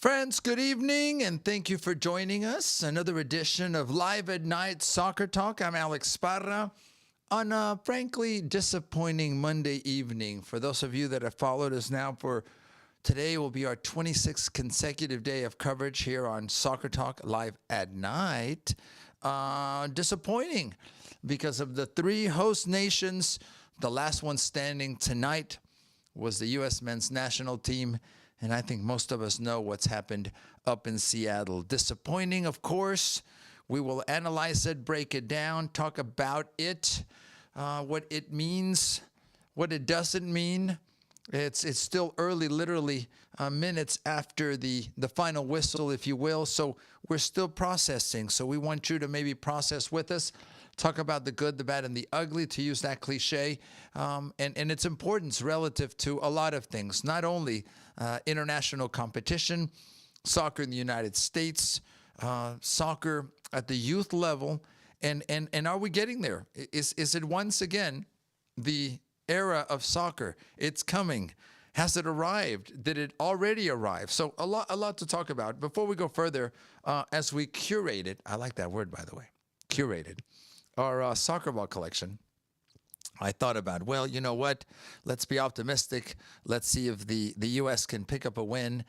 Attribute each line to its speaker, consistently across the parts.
Speaker 1: Friends, good evening, and thank you for joining us. Another edition of Live at Night Soccer Talk. I'm Alex Parra on a frankly disappointing Monday evening. For those of you that have followed us now for today will be our 26th consecutive day of coverage here on Soccer Talk Live at Night. Disappointing because of the three host nations. The last one standing tonight was the U.S. men's national team. And I think most of us know what's happened up in Seattle. Disappointing, of course. We will analyze it, break it down, talk about it, what it means, what it doesn't mean. It's still early, literally minutes after the final whistle, if you will. So we're still processing. So we want you to maybe process with us. Talk about the good, the bad, and the ugly, to use that cliche, and its importance relative to a lot of things, not only international competition, soccer in the United States, soccer at the youth level, and are we getting there? Is it once again the era of soccer? It's coming. Has it arrived? Did it already arrive? So a lot to talk about. Before we go further, as we curated, I like that word, by the way, curated, our soccer ball collection, I thought about, well, you know what? Let's be optimistic. Let's see if the U.S. can pick up a win.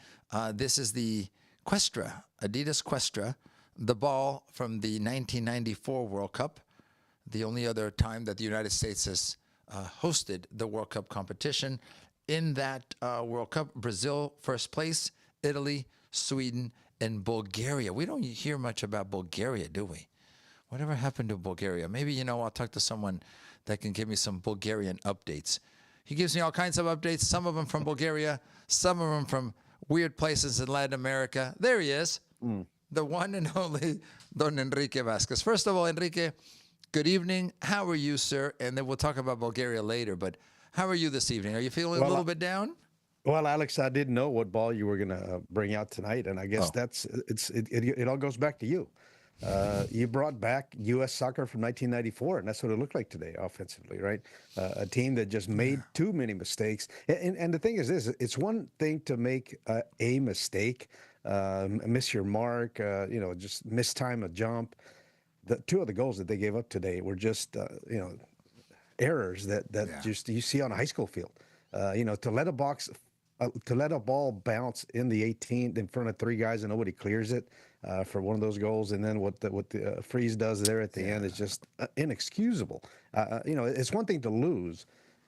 Speaker 1: This is the Questra, Adidas Questra, the ball from the 1994 World Cup, the only other time that the United States has hosted the World Cup competition. In that World Cup, Brazil first place, Italy, Sweden, and Bulgaria. We don't hear much about Bulgaria, do we? Whatever happened to Bulgaria? Maybe, I'll talk to someone that can give me some Bulgarian updates. He gives me all kinds of updates, some of them from Bulgaria, some of them from weird places in Latin America. There he is, the one and only Don Enrique Vasquez. First of all, Enrique, good evening. How are you, sir? And then we'll talk about Bulgaria later, but how are you this evening? Are you feeling a little bit down?
Speaker 2: Well, Alex, I didn't know what ball you were going to bring out tonight, and I guess it all goes back to you. You brought back U.S. soccer from 1994, and that's what it looked like today offensively, right? A team that just made too many mistakes. And the thing is this, it's one thing to make a mistake, miss your mark, just miss time a jump. The two of the goals that they gave up today were just, errors that just you see on a high school field. To let a ball bounce in the 18 in front of three guys and nobody clears it for one of those goals, and then what the Freeze does there at the end is just inexcusable. It's one thing to lose.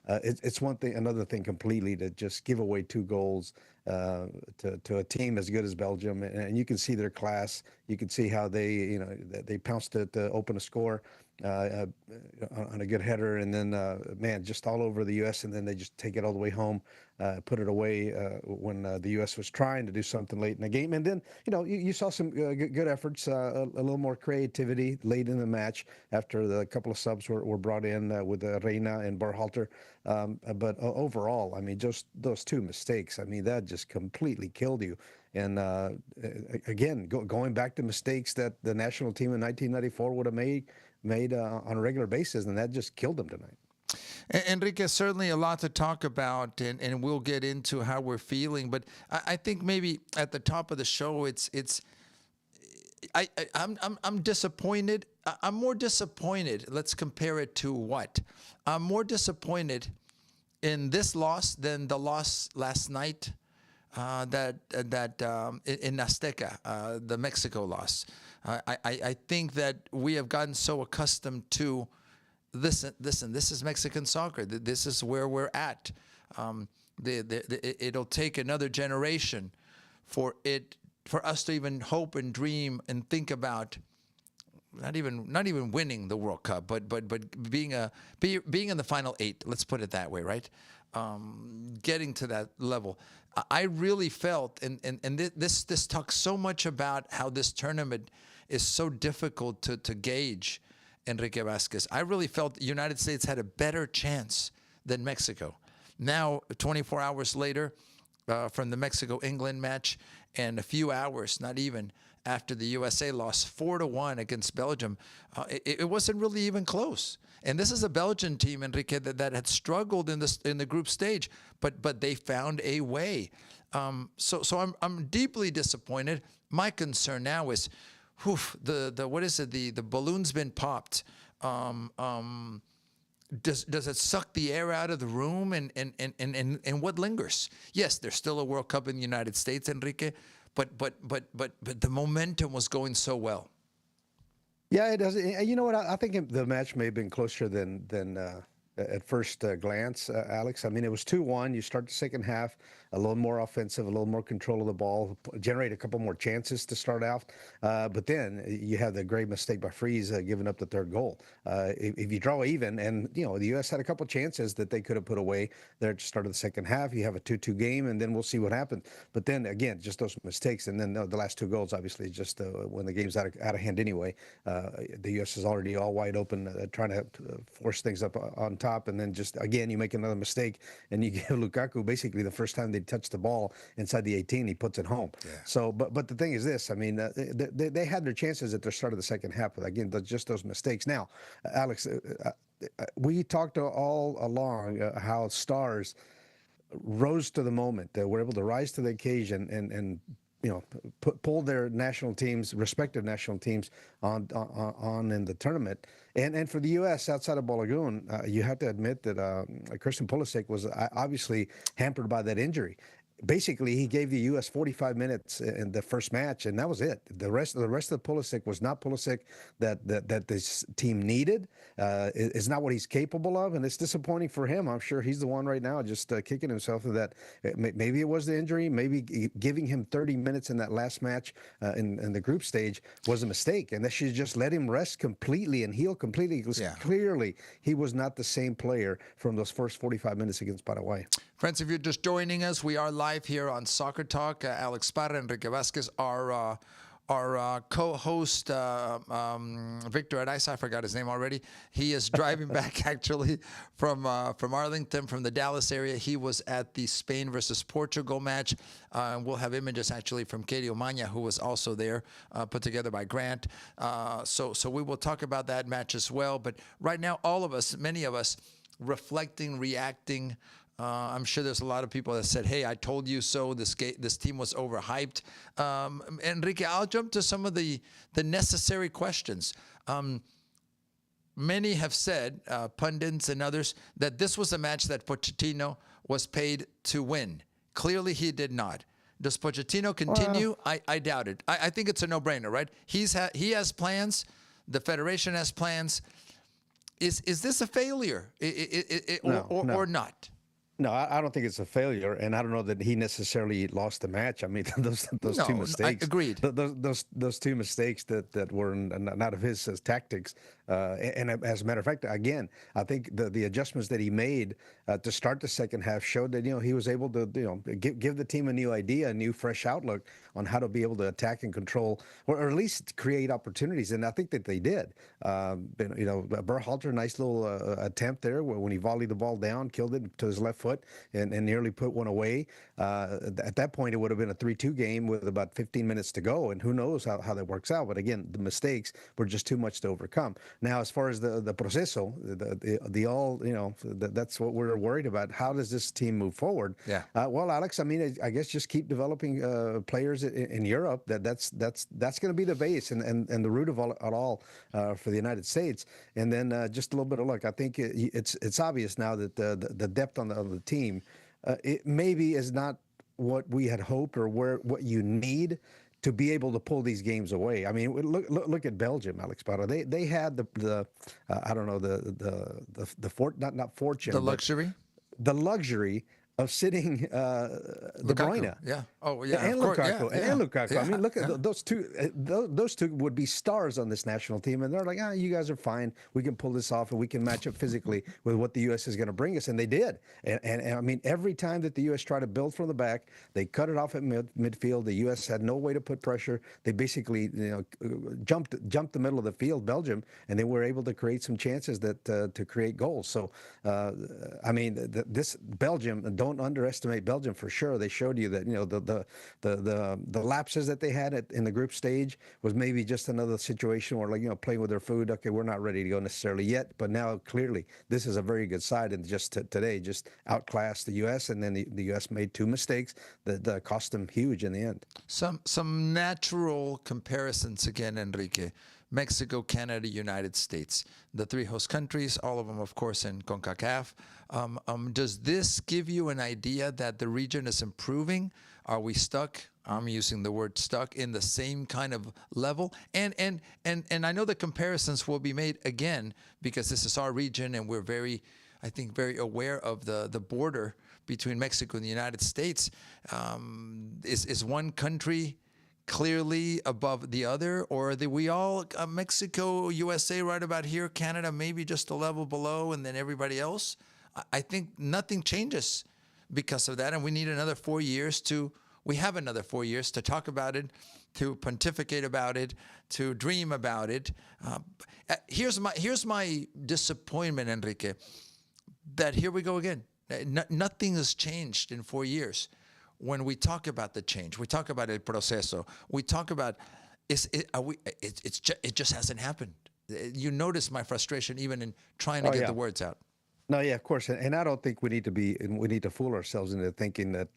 Speaker 2: It's another thing completely to just give away two goals to a team as good as Belgium, and you can see their class. You can see how they pounced to open a score on a good header, and then just all over the U.S. And then they just take it all the way home, put it away when the U.S. was trying to do something late in the game. And then you saw some good efforts, a little more creativity late in the match after the couple of subs were brought in with Reina and Berhalter. But overall, I mean, just those two mistakes, I mean, that just completely killed you. And again, going back to mistakes that the national team in 1994 would have made on a regular basis, and that just killed them tonight.
Speaker 1: Enrique, certainly a lot to talk about, and we'll get into how we're feeling. But I think maybe at the top of the show, I'm disappointed. I'm more disappointed. Let's compare it to what? I'm more disappointed in this loss than the loss last night that in Azteca, the Mexico loss. I think that we have gotten so accustomed to listen, this is Mexican soccer. This is where we're at. It'll take another generation for us to even hope and dream and think about not even winning the World Cup, but being in the final eight. Let's put it that way, right? Getting to that level. I really felt, and this talks so much about how this tournament is so difficult to gauge, Enrique Vasquez. I really felt the United States had a better chance than Mexico. Now, 24 hours later, from the Mexico-England match, and a few hours, not even, after the USA lost 4-1 against Belgium, it wasn't really even close. And this is a Belgian team, Enrique, that had struggled in the group stage, but they found a way. I'm deeply disappointed. My concern now is, the what is it? The balloon's been popped. Does it suck the air out of the room, and what lingers? Yes, there's still a World Cup in the United States, Enrique, but the momentum was going so well.
Speaker 2: Yeah, it does. You know what? I think the match may have been closer than at first glance, Alex. I mean, it was 2-1. You start the second half a little more offensive, a little more control of the ball, generate a couple more chances to start out. But then you have the great mistake by Freeze giving up the third goal. If you draw even, and the U.S. had a couple chances that they could have put away there at the start of the second half, you have a 2-2 game, and then we'll see what happens. But then again, just those mistakes, and then the last two goals, obviously, just when the game's out of hand anyway. The U.S. is already all wide open, trying to force things up on top, and then just again you make another mistake, and you give Lukaku basically the first time they touch the ball inside the 18, he puts it home. Yeah. So, but the thing is this: I mean, they had their chances at the start of the second half, but again, just those mistakes. Now, Alex, we talked all along how stars rose to the moment, were able to rise to the occasion, and pull their national teams, respective national teams, on in the tournament. And for the U.S. outside of Balagoon, you have to admit that Christian Pulisic was obviously hampered by that injury. Basically, he gave the U.S. 45 minutes in the first match, and that was it. The rest of the Pulisic was not Pulisic that this team needed. Is not what he's capable of, and it's disappointing for him. I'm sure he's the one right now just kicking himself that maybe it was the injury, maybe giving him 30 minutes in that last match in the group stage was a mistake, and they should just let him rest completely and heal completely. Because clearly he was not the same player from those first 45 minutes against Paraguay.
Speaker 1: Friends, if you're just joining us, we are live here on Soccer Talk. Alex Parra, Enrique Vasquez, our co-host, Victor Araiza, I forgot his name already. He is driving back actually from Arlington, from the Dallas area. He was at the Spain versus Portugal match. We'll have images actually from Katie Omania, who was also there, put together by Grant. So we will talk about that match as well. But right now, all of us, many of us, reflecting, reacting. I'm sure there's a lot of people that said, hey, I told you so. This team was overhyped. Enrique, I'll jump to some of the necessary questions. Many have said, pundits and others, that this was a match that Pochettino was paid to win. Clearly, he did not. Does Pochettino continue? I doubt it. I think it's a no-brainer, right? He has plans. The Federation has plans. Is this a failure or not?
Speaker 2: No, I don't think it's a failure, and I don't know that he necessarily lost the match. I mean, those two mistakes.
Speaker 1: Agreed.
Speaker 2: Those two mistakes that were not of his tactics. And as a matter of fact, again, I think the adjustments that he made to start the second half showed that he was able to give the team a new idea, a new fresh outlook on how to be able to attack and control, or at least create opportunities. And I think that they did. Berhalter, nice little attempt there when he volleyed the ball down, killed it to his left foot, and nearly put one away. At that point, it would have been a 3-2 game with about 15 minutes to go, and who knows how that works out. But again, the mistakes were just too much to overcome. Now, as far as the proceso, that's what we're worried about. How does this team move forward?
Speaker 1: Yeah.
Speaker 2: Well, Alex, I mean, I guess just keep developing players in Europe. That's going to be the base and the root of it all for the United States. And then just a little bit of luck. I think it's obvious now that the depth on the team, it maybe is not what we had hoped or what you need to be able to pull these games away. I mean, look at Belgium, Alex Parra. They had the luxury of sitting De Bruyne.
Speaker 1: Yeah. Oh, yeah.
Speaker 2: And Lukaku.
Speaker 1: Yeah.
Speaker 2: And Lukaku.
Speaker 1: Yeah.
Speaker 2: I mean, look at those two. Those two would be stars on this national team, and they're like, you guys are fine. We can pull this off, and we can match up physically with what the U.S. is going to bring us, and they did. And I mean, every time that the U.S. tried to build from the back, they cut it off at midfield. The U.S. had no way to put pressure. They basically, jumped the middle of the field, Belgium, and they were able to create some chances to create goals. So, I mean, this Belgium, don't don't underestimate Belgium for sure. They showed you that the lapses that they had in the group stage was maybe just another situation where playing with their food. Okay, we're not ready to go necessarily yet, but now clearly this is a very good side, and just today just outclassed the U.S. and then the U.S. made two mistakes that cost them huge in the end.
Speaker 1: Some natural comparisons again, Enrique. Mexico, Canada, United States, the three host countries, all of them, of course, in CONCACAF. Does this give you an idea that the region is improving? Are we stuck? I'm using the word stuck in the same kind of level. And I know the comparisons will be made again because this is our region and we're very aware of the border between Mexico and the United States. Is one country clearly above the other, or are we all Mexico, USA right about here, Canada maybe just a level below, and then everybody else? I think nothing changes because of that, and we need another 4 years we have another 4 years to talk about it, to pontificate about it, to dream about it. Here's my disappointment, Enrique, that here we go again. Nothing has changed in 4 years. When we talk about the change, we talk about el proceso, we talk about it just hasn't happened. You notice my frustration even in trying to get the words out.
Speaker 2: No, yeah, of course, and I don't think we need to fool ourselves into thinking that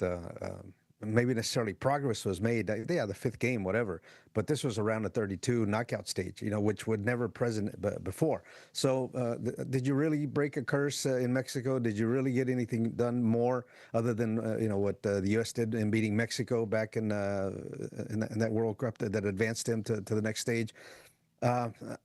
Speaker 2: maybe necessarily progress was made. Yeah, the fifth game, whatever. But this was around the 32 knockout stage, which would never present before. So did you really break a curse in Mexico? Did you really get anything done more other than what the U.S. did in beating Mexico back in that World Cup that advanced them to the next stage?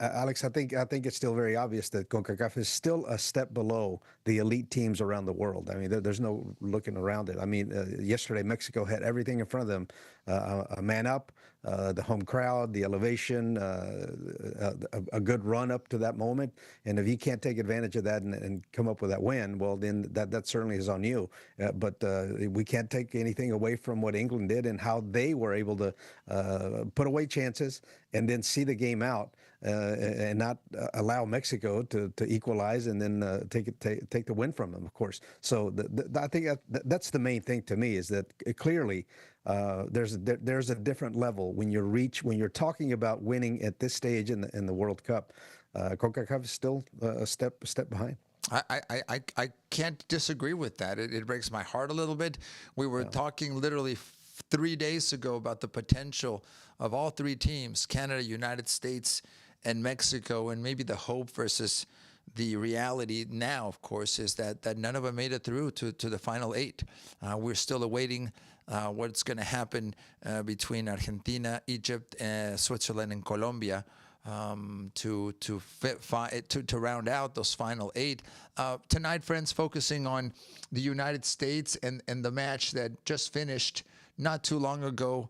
Speaker 2: Alex, I think it's still very obvious that CONCACAF is still a step below the elite teams around the world. I mean, there's no looking around it. I mean, yesterday Mexico had everything in front of them: a man up, the home crowd, the elevation, a good run up to that moment. And if you can't take advantage of that and come up with that win, well, then that certainly is on you. But we can't take anything away from what England did and how they were able to put away chances and then see the game out and not allow Mexico to equalize and then take the win from them, of course. So I think that's the main thing to me, is that clearly there's a different level when you're talking about winning at this stage in the World Cup. CONCACAF is still a step behind.
Speaker 1: I can't disagree with that. It breaks my heart a little bit. We were talking literally 3 days ago about the potential of all three teams, Canada, United States, and Mexico, and maybe the hope versus the reality now, of course, is that none of them made it through to the final eight. We're still awaiting what's going to happen between Argentina, Egypt, Switzerland, and Colombia to round out those final eight. Tonight, friends, focusing on the United States and the match that just finished not too long ago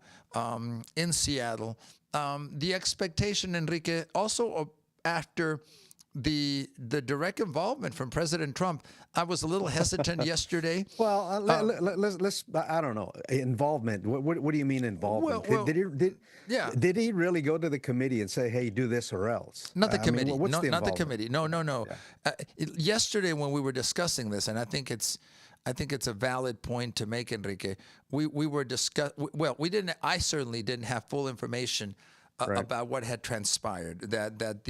Speaker 1: in Seattle. The expectation, Enrique, also after the direct involvement from President Trump, I was a little hesitant yesterday.
Speaker 2: Well, let's I don't know, involvement. What do you mean involvement? Did he really go to the committee and say, "Hey, do this or else"?
Speaker 1: Not the committee.
Speaker 2: What's
Speaker 1: no,
Speaker 2: the
Speaker 1: not the committee. No.
Speaker 2: Yeah.
Speaker 1: Yesterday when we were discussing this, and I think it's a valid point to make, Enrique. We were we didn't. I certainly didn't have full information about what had transpired. That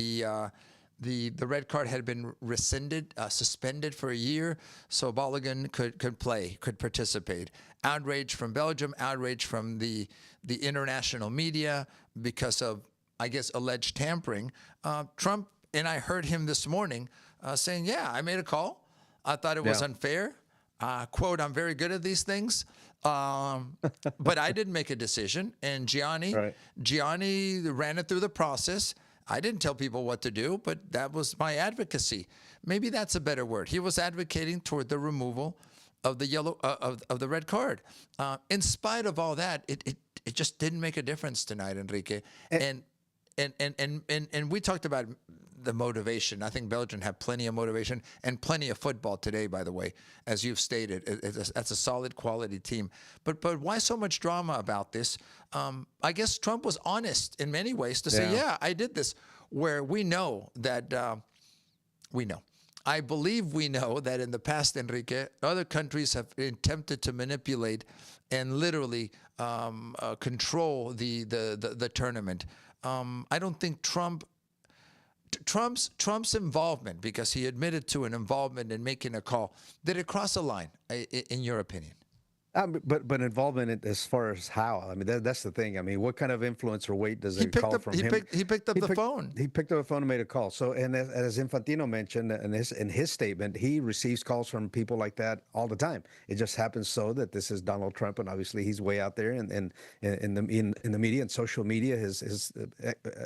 Speaker 1: the red card had been rescinded, suspended for a year, so Balogun could participate. Outrage from Belgium, outrage from the international media because of, I guess, alleged tampering. Trump, and I heard him this morning saying, "Yeah, I made a call. I thought it was unfair. Quote, I'm very good at these things, but I didn't make a decision." And Gianni ran it through the process. I didn't tell people what to do, but that was my advocacy. Maybe that's a better word. He was advocating toward the removal of the of the red card. In spite of all that, it just didn't make a difference tonight, Enrique. And we talked about the motivation. I think Belgium had plenty of motivation and plenty of football today, by the way, as you've stated. That's a solid quality team. But why so much drama about this? I guess Trump was honest in many ways to say, yeah, I did this, where we know that, I believe we know that in the past, Enrique, other countries have attempted to manipulate and literally control the tournament. I don't think Trump's involvement, because he admitted to an involvement in making a call, did it cross a line, in your opinion?
Speaker 2: But involvement as far as how? I mean, that's the thing. I mean, what kind of influence or weight does
Speaker 1: He
Speaker 2: a
Speaker 1: picked
Speaker 2: call
Speaker 1: up.
Speaker 2: from
Speaker 1: He
Speaker 2: him?
Speaker 1: picked. He picked up the phone.
Speaker 2: He picked up the phone and made a call. So, and as Infantino mentioned in his statement, he receives calls from people like that all the time. It just happens so that this is Donald Trump, and obviously he's way out there in the media and social media. His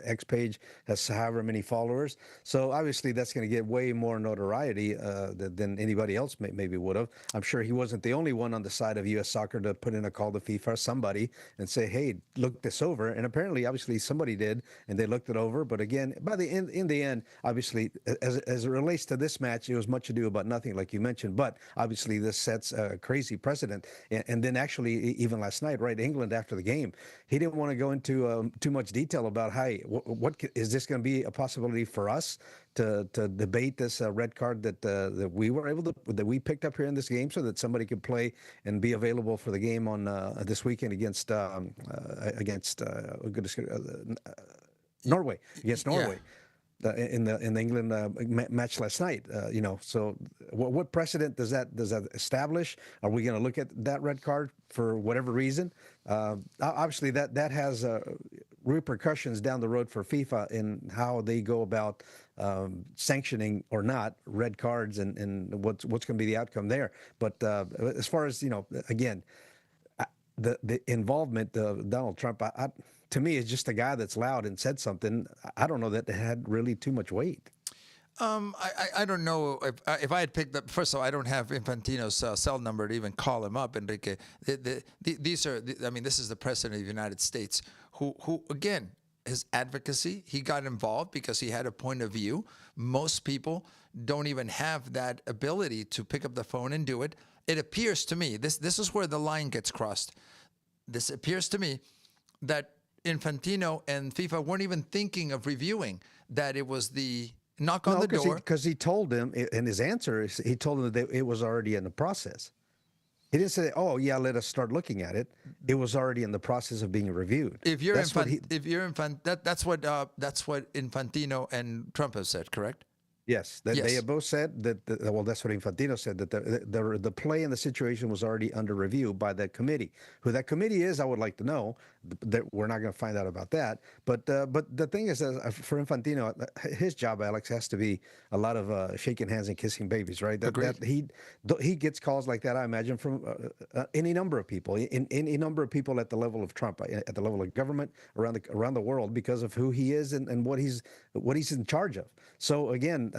Speaker 2: X page has however many followers. So obviously that's going to get way more notoriety than anybody else maybe would have. I'm sure he wasn't the only one on the side of U.S. soccer to put in a call to FIFA, somebody, and say, hey, look this over. And apparently, obviously, somebody did, and they looked it over. But again, by the end, in the end, obviously, as it relates to this match, it was much ado about nothing, like you mentioned. But obviously, this sets a crazy precedent. And then actually, even last night, right, England after the game, he didn't want to go into too much detail about, hey, what is this going to be a possibility for us to debate this red card that we were able to, that we picked up here in this game, so that somebody could play and be available for the game on this weekend against Norway, against Norway. In the England match last night, so what precedent does that establish? Are we going to look at that red card for whatever reason? Obviously, that has repercussions down the road for FIFA in how they go about sanctioning or not red cards, and what's going to be the outcome there. But as far as again, the involvement of Donald Trump, to me, is just a guy that's loud and said something. I don't know that it had really too much weight.
Speaker 1: I don't know if I had picked up. First of all, I don't have Infantino's cell number to even call him up, Enrique. These are, I mean, this is the president of the United States, who again, his advocacy, he got involved because he had a point of view. Most people don't even have that ability to pick up the phone and do it. It appears to me, this is where the line gets crossed. This appears to me that Infantino and FIFA weren't even thinking of reviewing, that it was the knock on the door.
Speaker 2: Because he told him, in his answer, he told him that it was already in the process. He didn't say, "Oh yeah, let us start looking at it." It was already in the process of being reviewed.
Speaker 1: That's what Infantino and Trump have said, correct?
Speaker 2: Yes, they have both said that. Well, that's what Infantino said, that the play and the situation was already under review by that committee. Who that committee is, I would like to know. That we're not going to find out about that. But the thing is, for Infantino, his job, Alex, has to be a lot of shaking hands and kissing babies, right? That he gets calls like that, I imagine, from any number of people, in any number of people at the level of Trump, at the level of government around the world, because of who he is and what he's in charge of. So again,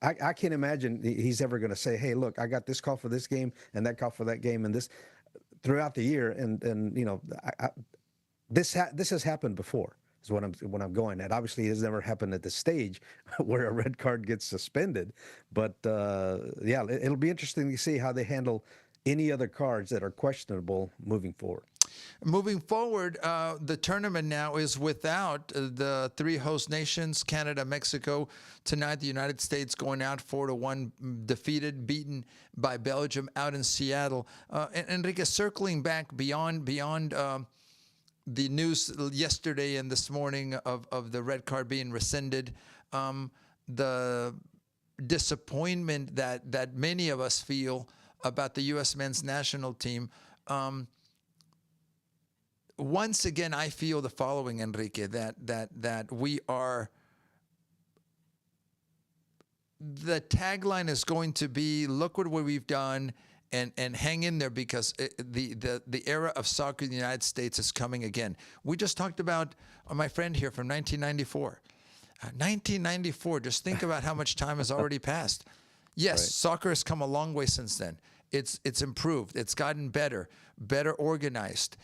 Speaker 2: I can't imagine he's ever going to say, "Hey, look, I got this call for this game and that call for that game," and this throughout the year. And this has happened before. Is what I'm going at. Obviously, it has never happened at this stage where a red card gets suspended. But it'll be interesting to see how they handle any other cards that are questionable moving forward.
Speaker 1: Moving forward, the tournament now is without the three host nations, Canada, Mexico. Tonight, the United States going out 4-1, beaten by Belgium out in Seattle. And Enrique, circling back beyond the news yesterday and this morning of the red card being rescinded, the disappointment that many of us feel about the U.S. men's national team. Once again, I feel the following, Enrique, that we are. The tagline is going to be, "Look what we've done," and hang in there, because the era of soccer in the United States is coming again. We just talked about my friend here from 1994. 1994. Just think about how much time has already passed. Yes, right. Soccer has come a long way since then. It's improved. It's gotten better organized.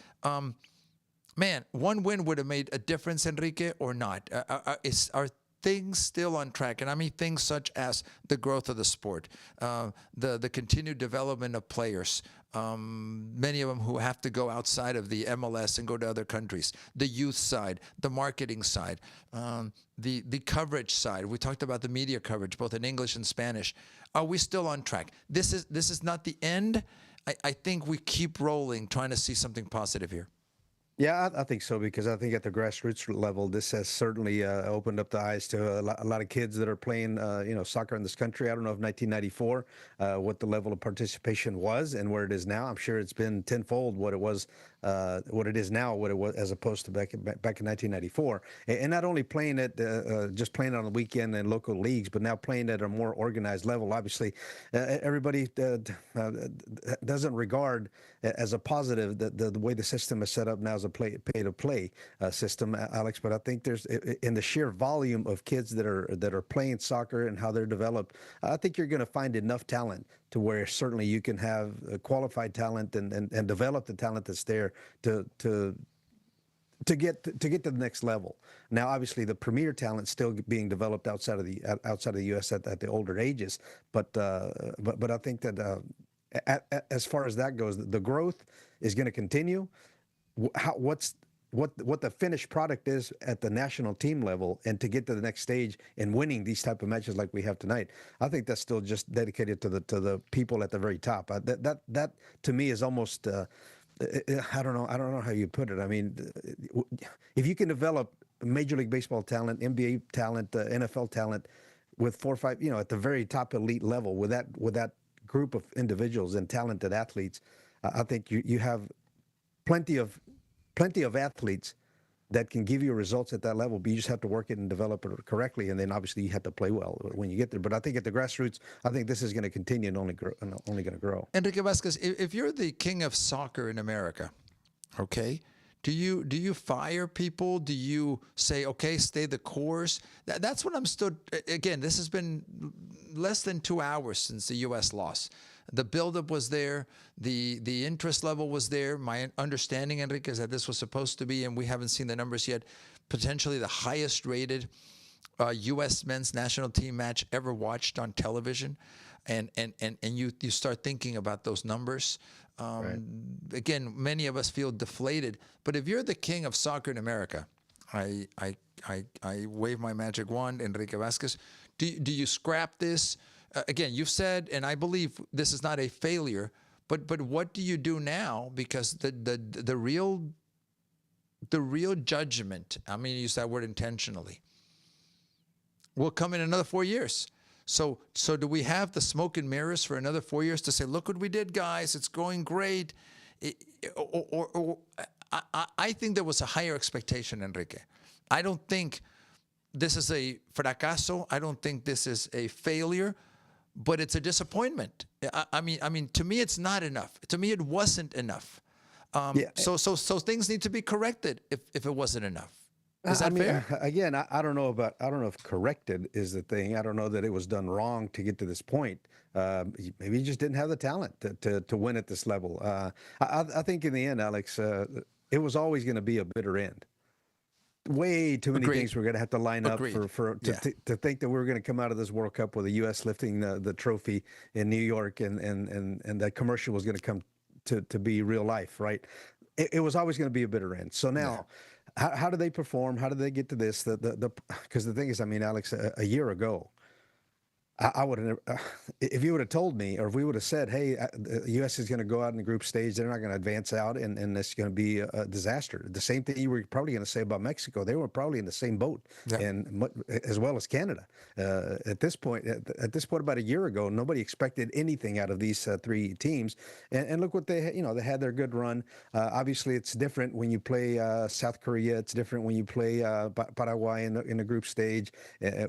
Speaker 1: Man, one win would have made a difference, Enrique, or not? Are things still on track? And I mean things such as the growth of the sport, the continued development of players, many of them who have to go outside of the MLS and go to other countries, the youth side, the marketing side, the coverage side. We talked about the media coverage, both in English and Spanish. Are we still on track? This is not the end. I think we keep rolling, trying to see something positive here.
Speaker 2: Yeah, I think so, because I think at the grassroots level, this has certainly opened up the eyes to a lot of kids that are playing, soccer in this country. I don't know if 1994, what the level of participation was and where it is now. I'm sure it's been tenfold what it was, what it is now, what it was as opposed to back in 1994. And not only playing it, just playing on the weekend in local leagues, but now playing at a more organized level. Obviously, everybody doesn't regard as a positive the way the system is set up now as a pay-to-play system, Alex. But I think there's, in the sheer volume of kids that are playing soccer and how they're developed, I think you're going to find enough talent to where certainly you can have qualified talent and develop the talent that's there to get to the next level. Now, obviously, the premier talent still being developed outside of the U.S. at the older ages, but I think that as far as that goes, the growth is going to continue. What the finished product is at the national team level, and to get to the next stage and winning these type of matches like we have tonight, I think that's still just dedicated to the people at the very top. That to me is almost I don't know how you put it. I mean, if you can develop Major League Baseball talent, NBA talent, NFL talent with 4 or 5, at the very top elite level with that group of individuals and talented athletes, I think you have plenty of athletes that can give you results at that level, but you just have to work it and develop it correctly, and then obviously you have to play well when you get there. But I think at the grassroots, I think this is going to continue and only going to grow.
Speaker 1: Enrique Vasquez, if you're the king of soccer in America, okay, do you fire people? Do you say, okay, stay the course? That's what I'm still. Again, this has been less than 2 hours since the U.S. lost. The buildup was there. The interest level was there. My understanding, Enrique, is that this was supposed to be, and we haven't seen the numbers yet, potentially the highest rated U.S. men's national team match ever watched on television. And you start thinking about those numbers.
Speaker 2: Right.
Speaker 1: Again, many of us feel deflated. But if you're the king of soccer in America, I wave my magic wand, Enrique Vasquez. Do you scrap this? Again, you've said, and I believe this is not a failure, but what do you do now? Because the real judgment, I'm going to use that word intentionally, will come in another 4 years. So do we have the smoke and mirrors for another 4 years to say, look what we did, guys, it's going great? I think there was a higher expectation, Enrique. I don't think this is a fracaso. I don't think this is a failure. But it's a disappointment. I mean, to me, it's not enough. To me, it wasn't enough. So things need to be corrected if it wasn't enough. Is that fair?
Speaker 2: Again, I don't know if corrected is the thing. I don't know that it was done wrong to get to this point. Maybe you just didn't have the talent to win at this level. I think in the end, Alex, it was always going to be a bitter end. Way too many things were going to have to line up to think that we were going to come out of this World Cup with the U.S. lifting the trophy in New York and that commercial was going to come to be real life, right? It was always going to be a bitter end. So now, how do they perform? How do they get to this? Because the thing is, I mean, Alex, a year ago, I would have, if you would have told me, or if we would have said, hey, the U.S. is going to go out in the group stage, they're not going to advance out, and it's going to be a disaster. The same thing you were probably going to say about Mexico. They were probably in the same boat, and as well as Canada. At this point, about a year ago, nobody expected anything out of these three teams. And look what they had their good run. Obviously, it's different when you play South Korea. It's different when you play Paraguay in the group stage.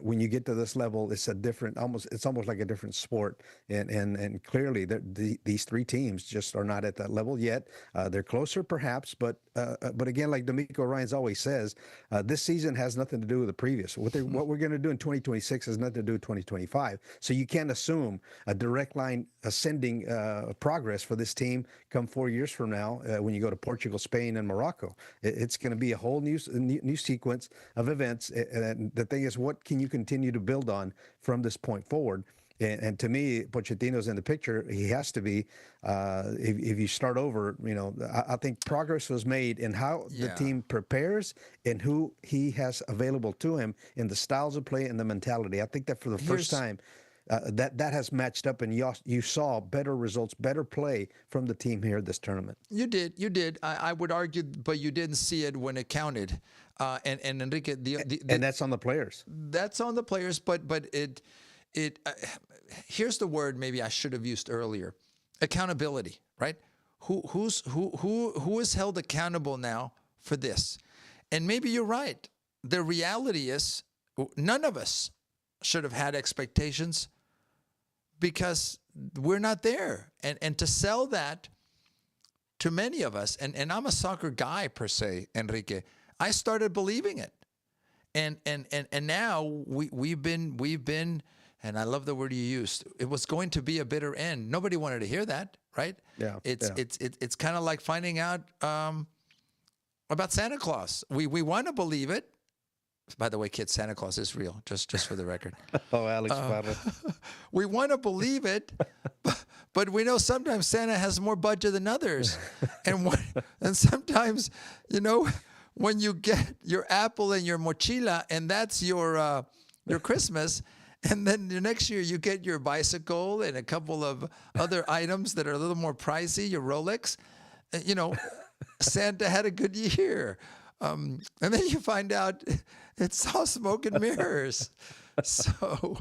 Speaker 2: When you get to this level, it's a different, almost almost like a different sport, and clearly these three teams just are not at that level yet. They're closer perhaps, but again, like D'Amico Ryans always says, this season has nothing to do with the previous. What we're going to do in 2026 has nothing to do with 2025. So you can't assume a direct line ascending progress for this team come 4 years from now when you go to Portugal, Spain, and Morocco. It's going to be a whole new sequence of events. And the thing is, what can you continue to build on from this point forward? And to me, Pochettino's in the picture. He has to be. If you start over, I think progress was made in how the team prepares and who he has available to him in the styles of play and the mentality. I think that for the first time, that has matched up, and you saw better results, better play from the team here this tournament.
Speaker 1: You did. I would argue, but you didn't see it when it counted. And Enrique,
Speaker 2: and that's on the players.
Speaker 1: That's on the players, but it here's the word maybe I should have used earlier: accountability. Right? Who is held accountable now for this? And maybe you're right. The reality is, none of us should have had expectations because we're not there. And to sell that to many of us, and I'm a soccer guy per se, Enrique, I started believing it. And now we've been, and I love the word you used, it was going to be a bitter end. Nobody wanted to hear that, right?
Speaker 2: Yeah.
Speaker 1: It's kind of like finding out about Santa Claus. We want to believe it. By the way, kids, Santa Claus is real, just for the record.
Speaker 2: Oh, Alex Parra.
Speaker 1: We want to believe it, but we know sometimes Santa has more budget than others. And sometimes, when you get your apple and your mochila, and that's your Christmas, and then the next year you get your bicycle and a couple of other items that are a little more pricey, your Rolex, Santa had a good year. And then you find out it's all smoke and mirrors. So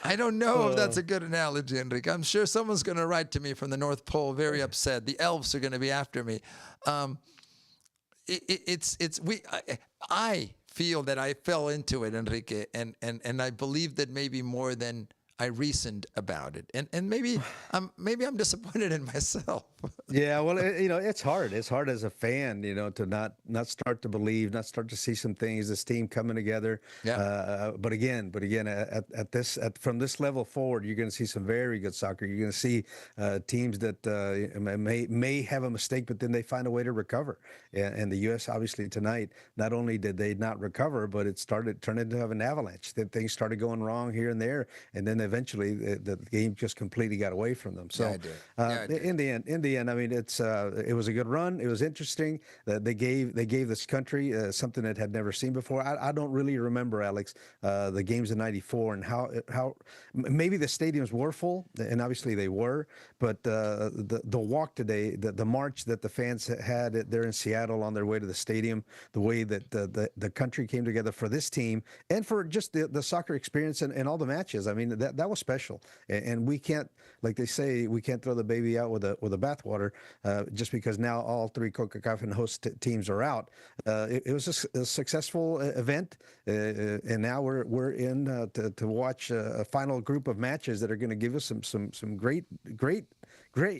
Speaker 1: I don't know if that's a good analogy, Enrique. I'm sure someone's going to write to me from the North Pole very upset. The elves are going to be after me. I feel that I fell into it, Enrique, and I believe that maybe more than I reasoned about it, and maybe I'm disappointed in myself.
Speaker 2: Yeah, well, it's hard. It's hard as a fan, to not start to believe, not start to see some things. This team coming together.
Speaker 1: Yeah.
Speaker 2: But again, from this level forward, you're going to see some very good soccer. You're going to see teams that may have a mistake, but then they find a way to recover. And the U.S. obviously tonight, not only did they not recover, but it turned into an avalanche. That things started going wrong here and there, and then eventually the game just completely got away from them. So in the end, I mean, it was a good run. It was interesting. They gave this country something that had never seen before. I don't really remember, Alex, the games in '94 and how maybe the stadiums were full, and obviously they were. But the walk today, the march that the fans had there in Seattle on their way to the stadium, the way that the country came together for this team and for just the soccer experience and all the matches. I mean, that was special. And we can't, like they say, we can't throw the baby out with the bathwater just because now all three CONCACAF and host teams are out. It was a successful event, and now we're in to watch a final group of matches that are going to give us some great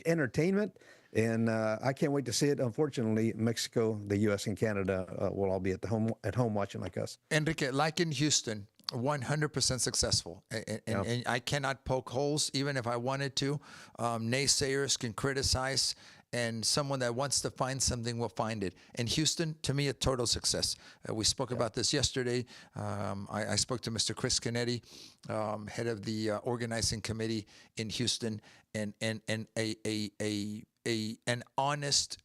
Speaker 2: entertainment. And I can't wait to see it. Unfortunately, Mexico, the U.S., and Canada will all be at home watching like us.
Speaker 1: Enrique, like in Houston, 100% successful. And I cannot poke holes, even if I wanted to. Naysayers can criticize, and someone that wants to find something will find it. And Houston, to me, a total success. We spoke about this yesterday. I spoke to Mr. Chris Canetti, head of the organizing committee in Houston, and an honest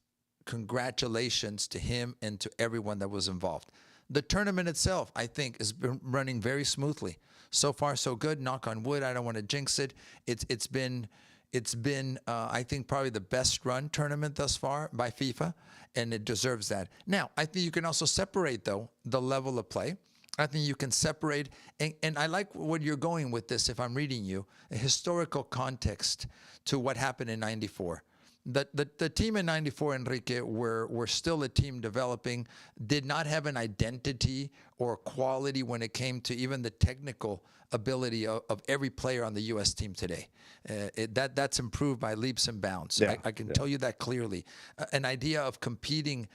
Speaker 1: congratulations to him and to everyone that was involved. The tournament itself, I think, has been running very smoothly. So far, so good. Knock on wood. I don't want to jinx it. It's been I think, probably the best run tournament thus far by FIFA, and it deserves that. Now, I think you can also separate, though, the level of play. I think you can separate, and I like what you're going with this, if I'm reading you, a historical context to what happened in '94. the team in '94, Enrique, were still a team developing, did not have an identity or quality when it came to even the technical ability of every player on the U.S. team today. That's improved by leaps and bounds.
Speaker 2: Yeah,
Speaker 1: I can
Speaker 2: yeah.
Speaker 1: tell you that clearly. An idea of competing,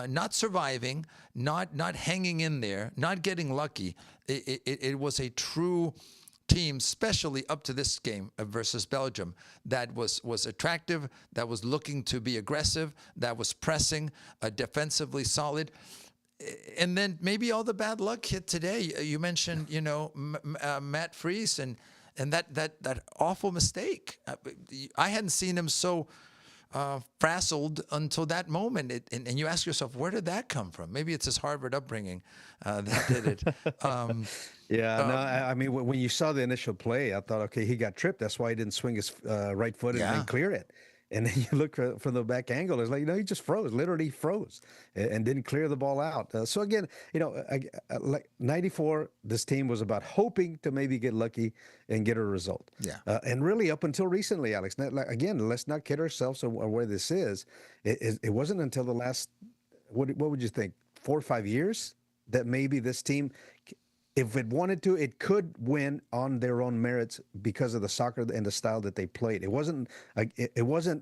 Speaker 1: not surviving, not hanging in there, not getting lucky. It was a true team, especially up to this game versus Belgium, that was attractive, that was looking to be aggressive, that was pressing, defensively solid. And then maybe all the bad luck hit today. You mentioned, Matt Freese and that awful mistake. I hadn't seen him so frazzled until that moment. And you ask yourself, where did that come from? Maybe it's his Harvard upbringing that did it.
Speaker 2: I mean, when you saw the initial play, I thought, okay, he got tripped. That's why he didn't swing his right foot and then clear it. And then you look from the back angle, it's like, he just froze, literally froze and didn't clear the ball out. So again, like 94, this team was about hoping to maybe get lucky and get a result.
Speaker 1: Yeah.
Speaker 2: And really up until recently, Alex, again, let's not kid ourselves on where this is. It wasn't until the last, what would you think, 4 or 5 years that maybe this team, if it wanted to, it could win on their own merits because of the soccer and the style that they played. It wasn't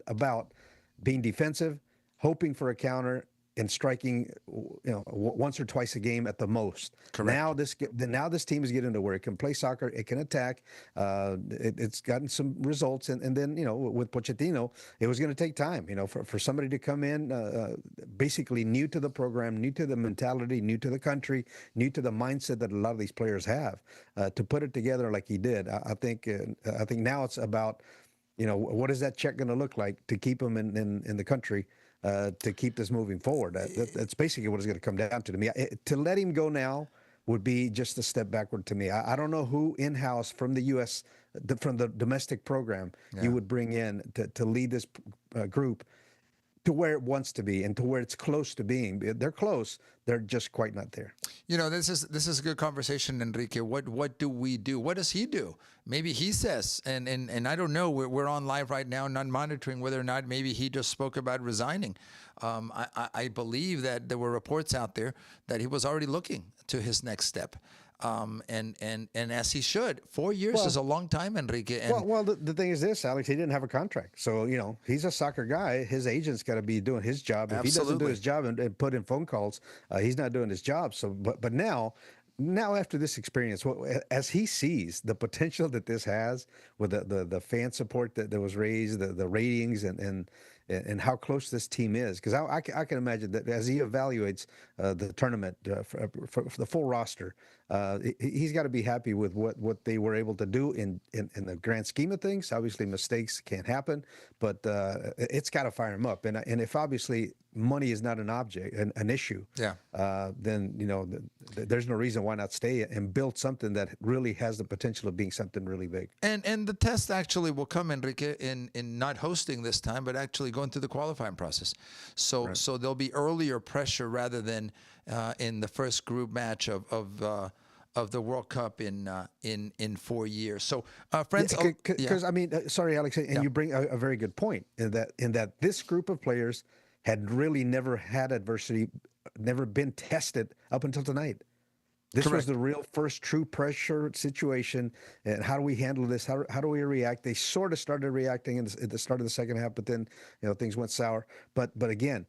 Speaker 2: about being defensive, hoping for a counter, and striking, once or twice a game at the most.
Speaker 1: Correct.
Speaker 2: Now this team is getting to where it can play soccer, it can attack. It's gotten some results, and then with Pochettino, it was going to take time. For somebody to come in, basically new to the program, new to the mentality, new to the country, new to the mindset that a lot of these players have, to put it together like he did. I think now it's about, what is that check going to look like to keep them in the country. To keep this moving forward. That's basically what it's going to come down to me. To let him go now would be just a step backward to me. I don't know who in-house from the U.S., from the domestic program, you would bring in to lead this group to where it wants to be and to where it's close to being. They're close. They're just quite not there.
Speaker 1: This is a good conversation, Enrique. What do we do? What does he do? Maybe he says, and I don't know. We're on live right now, not monitoring whether or not maybe he just spoke about resigning. I believe that there were reports out there that he was already looking to his next step. And as he should. 4 years is a long time, Enrique. And
Speaker 2: the thing is this, Alex, he didn't have a contract. So, he's a soccer guy. His agent's got to be doing his job. If he doesn't do his job and put in phone calls, he's not doing his job. So, but now after this experience, as he sees the potential that this has with the fan support that was raised, the ratings and how close this team is, because I can imagine that as he evaluates the tournament for the full roster, he's got to be happy with what they were able to do in the grand scheme of things. Obviously, mistakes can't happen, but it's got to fire him up. And if obviously money is not an issue, then there's no reason why not stay and build something that really has the potential of being something really big.
Speaker 1: And the test actually will come, Enrique, in not hosting this time, but actually going through the qualifying process. So there'll be earlier pressure rather than in the first group match of the World Cup in 4 years. So, friends,
Speaker 2: because I mean, sorry, Alex, and you bring a very good point in that this group of players had really never had adversity, never been tested up until tonight. This was the real first true pressure situation. And how do we handle this? How do we react? They sort of started reacting at the start of the second half, but then things went sour. But again,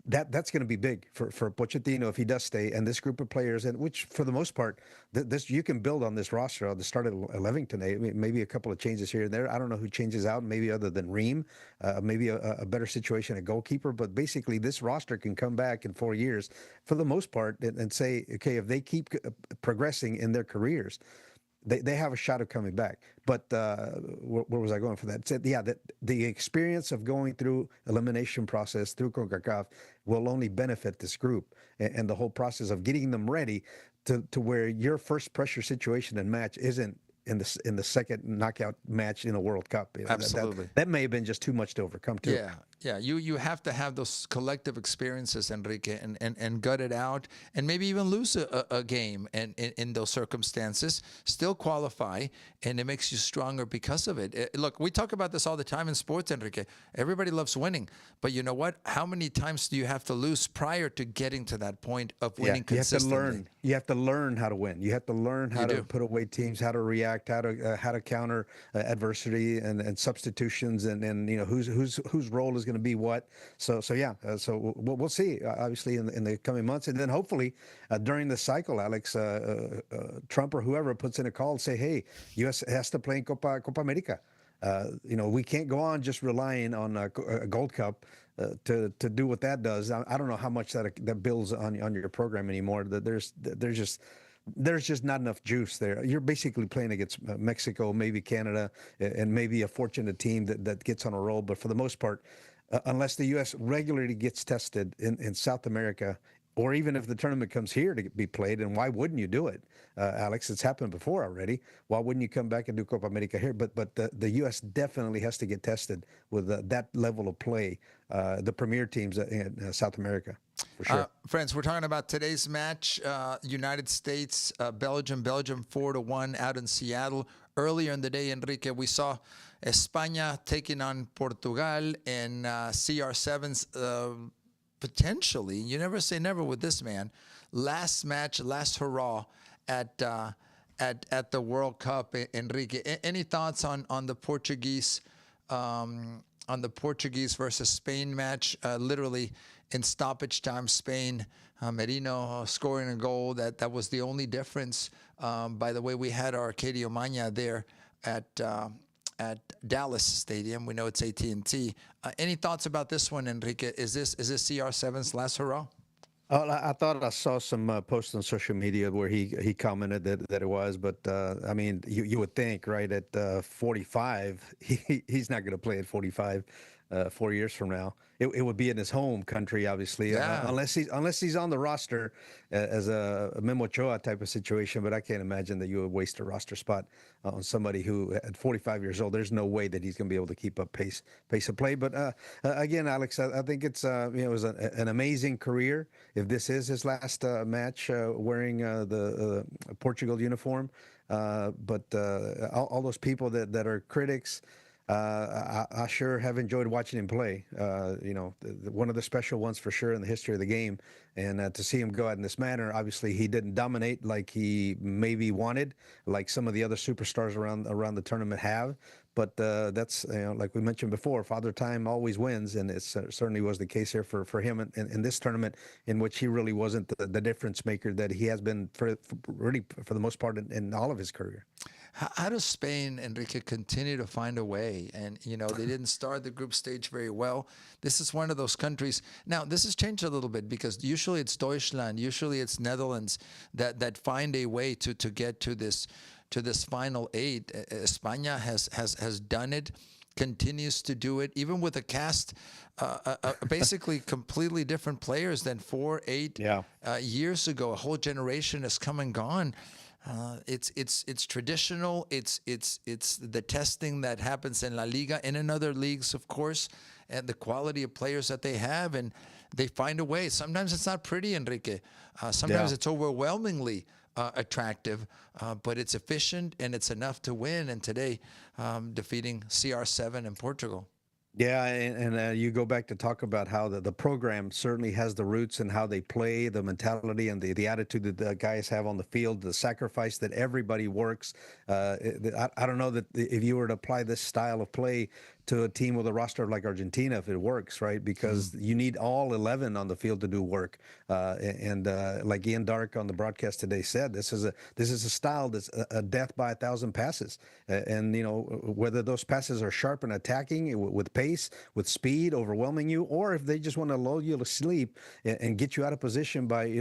Speaker 2: that's going to be big for Pochettino if he does stay, and this group of players, and which for the most part, this you can build on this roster on the start of 11 tonight. I mean, maybe a couple of changes here and there. I don't know who changes out, maybe other than Ream, maybe a better situation at goalkeeper. But basically, this roster can come back in 4 years for the most part and say, okay, if they keep progressing in their careers, they have a shot of coming back. But where was I going for that? That the experience of going through elimination process through CONCACAF will only benefit this group, and the whole process of getting them ready to where your first pressure situation and match isn't in the second knockout match in a World Cup.
Speaker 1: Absolutely.
Speaker 2: That may have been just too much to overcome too.
Speaker 1: Yeah. Yeah, you have to have those collective experiences, Enrique, and gut it out, and maybe even lose a game, and in those circumstances, still qualify, and it makes you stronger because of it. Look, we talk about this all the time in sports, Enrique. Everybody loves winning, but you know what? How many times do you have to lose prior to getting to that point of
Speaker 2: Yeah,
Speaker 1: winning
Speaker 2: you have to
Speaker 1: consistently?
Speaker 2: learn. You have to learn how to win. You have to learn
Speaker 1: You
Speaker 2: how to
Speaker 1: do.
Speaker 2: put away teams, how to react, how to counter adversity and substitutions, and whose role is going to be what. So yeah. So we'll see. Obviously in the coming months, and then hopefully during the cycle, Alex, Trump or whoever puts in a call and say, hey, U.S. has to play in Copa America. We can't go on just relying on a Gold Cup to do what that does. I don't know how much that builds on your program anymore. That there's just not enough juice there. You're basically playing against Mexico, maybe Canada, and maybe a fortunate team that gets on a roll. But for the most part, unless the U.S. regularly gets tested in South America, or even if the tournament comes here to be played, and why wouldn't you do it, Alex? It's happened before already. Why wouldn't you come back and do Copa America here? But the U.S. definitely has to get tested with that level of play, the premier teams in South America, for sure.
Speaker 1: Friends, we're talking about today's match, United States, Belgium. Belgium 4-1 out in Seattle. Earlier in the day, Enrique, we saw España taking on Portugal and CR7's potentially, you never say never with this man, last match, last hurrah at the World Cup. Enrique, any thoughts on the Portuguese versus Spain match? Literally in stoppage time, Spain, Merino scoring a goal. That was the only difference. By the way, we had our Arcadio Maña there at Dallas Stadium. We know it's AT&T. Any thoughts about this one, Enrique? Is this CR7's last hurrah?
Speaker 2: Oh, I thought I saw some posts on social media where he commented that it was, but I mean, you would think, right, at 45, he's not going to play at 45 4 years from now. It would be in his home country, obviously,
Speaker 1: Yeah.
Speaker 2: unless he's on the roster as a Memo Ochoa type of situation. But I can't imagine that you would waste a roster spot on somebody who, at 45 years old, there's no way that he's going to be able to keep up pace of play. But again, Alex, I think it's it was an amazing career. If this is his last match wearing the Portugal uniform, but all those people that are critics. I sure have enjoyed watching him play. One of the special ones for sure in the history of the game. And to see him go out in this manner, obviously he didn't dominate like he maybe wanted, like some of the other superstars around the tournament have. But that's, like we mentioned before, Father Time always wins, and it certainly was the case here for him in this tournament, in which he really wasn't the difference maker that he has been for the most part in all of his career.
Speaker 1: How does Spain, Enrique, continue to find a way? And, they didn't start the group stage very well. This is one of those countries. Now, this has changed a little bit because usually it's Deutschland, usually it's Netherlands that find a way to get to this final eight. España has done it, continues to do it, even with a cast basically completely different players than 8 years ago. A whole generation has come and gone. It's traditional. It's the testing that happens in La Liga and in other leagues, of course, and the quality of players that they have, and they find a way. Sometimes it's not pretty, Enrique. Sometimes it's overwhelmingly attractive, but it's efficient and it's enough to win. And today, defeating CR7 in Portugal.
Speaker 2: Yeah, and you go back to talk about how the program certainly has the roots and how they play, the mentality and the attitude that the guys have on the field, the sacrifice that everybody works. I don't know that if you were to apply this style of play to a team with a roster like Argentina, if it works, right? Because you need all 11 on the field to do work. And like Ian Dark on the broadcast today said, this is a style that's a death by 1,000 passes. And whether those passes are sharp and attacking with pace, with speed, overwhelming you, or if they just want to lull you to sleep and get you out of position by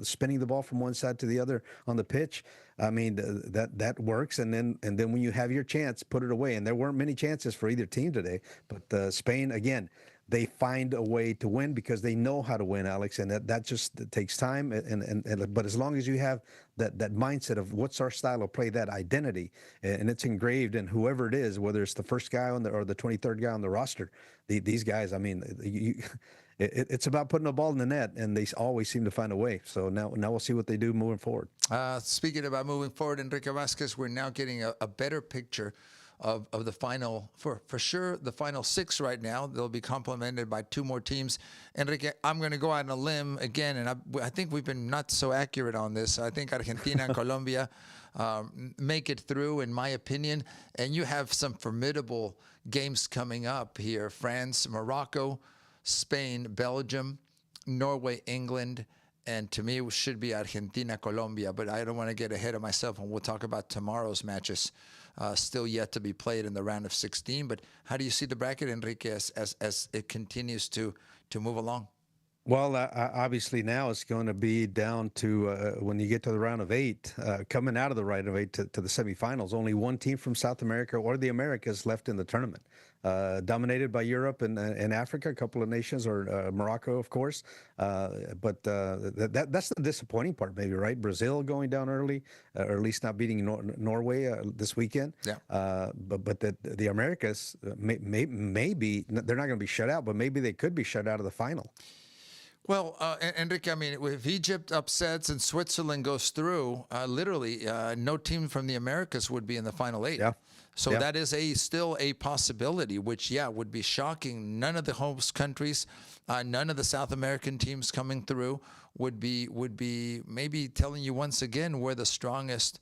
Speaker 2: spinning the ball from one side to the other on the pitch. I mean, that works, and then when you have your chance, put it away. And there weren't many chances for either team today. But Spain, again, they find a way to win because they know how to win, Alex, and that just takes time. But as long as you have that mindset of what's our style of play, that identity, and it's engraved in whoever it is, whether it's the first guy on or the 23rd guy on the roster, these guys, I mean, it's about putting the ball in the net, and they always seem to find a way. So now we'll see what they do moving forward.
Speaker 1: Speaking about moving forward, Enrique Vasquez, we're now getting a better picture of the final, for sure, the final six right now. They'll be complemented by two more teams. Enrique, I'm going to go out on a limb again, and I think we've been not so accurate on this. I think Argentina and Colombia make it through, in my opinion. And you have some formidable games coming up here. France, Morocco, Spain, Belgium, Norway, England, and to me, it should be Argentina, Colombia. But I don't want to get ahead of myself, and we'll talk about tomorrow's matches. Still yet to be played in the round of 16. But how do you see the bracket, Enrique, as it continues to move along?
Speaker 2: Well, obviously now it's going to be down to when you get to the round of 8, coming out of the round of 8 to the semifinals. Only one team from South America or the Americas left in the tournament. Dominated by Europe and Africa, a couple of nations, or Morocco, of course. But that's the disappointing part, maybe, right? Brazil going down early, or at least not beating Norway this weekend.
Speaker 1: Yeah.
Speaker 2: But the Americas, maybe they're not going to be shut out, but maybe they could be shut out of the final.
Speaker 1: Well, Enrique, I mean, if Egypt upsets and Switzerland goes through, literally no team from the Americas would be in the final 8.
Speaker 2: Yeah.
Speaker 1: So that is still a possibility, which, would be shocking. None of the host countries, none of the South American teams coming through would be maybe telling you once again where the strongest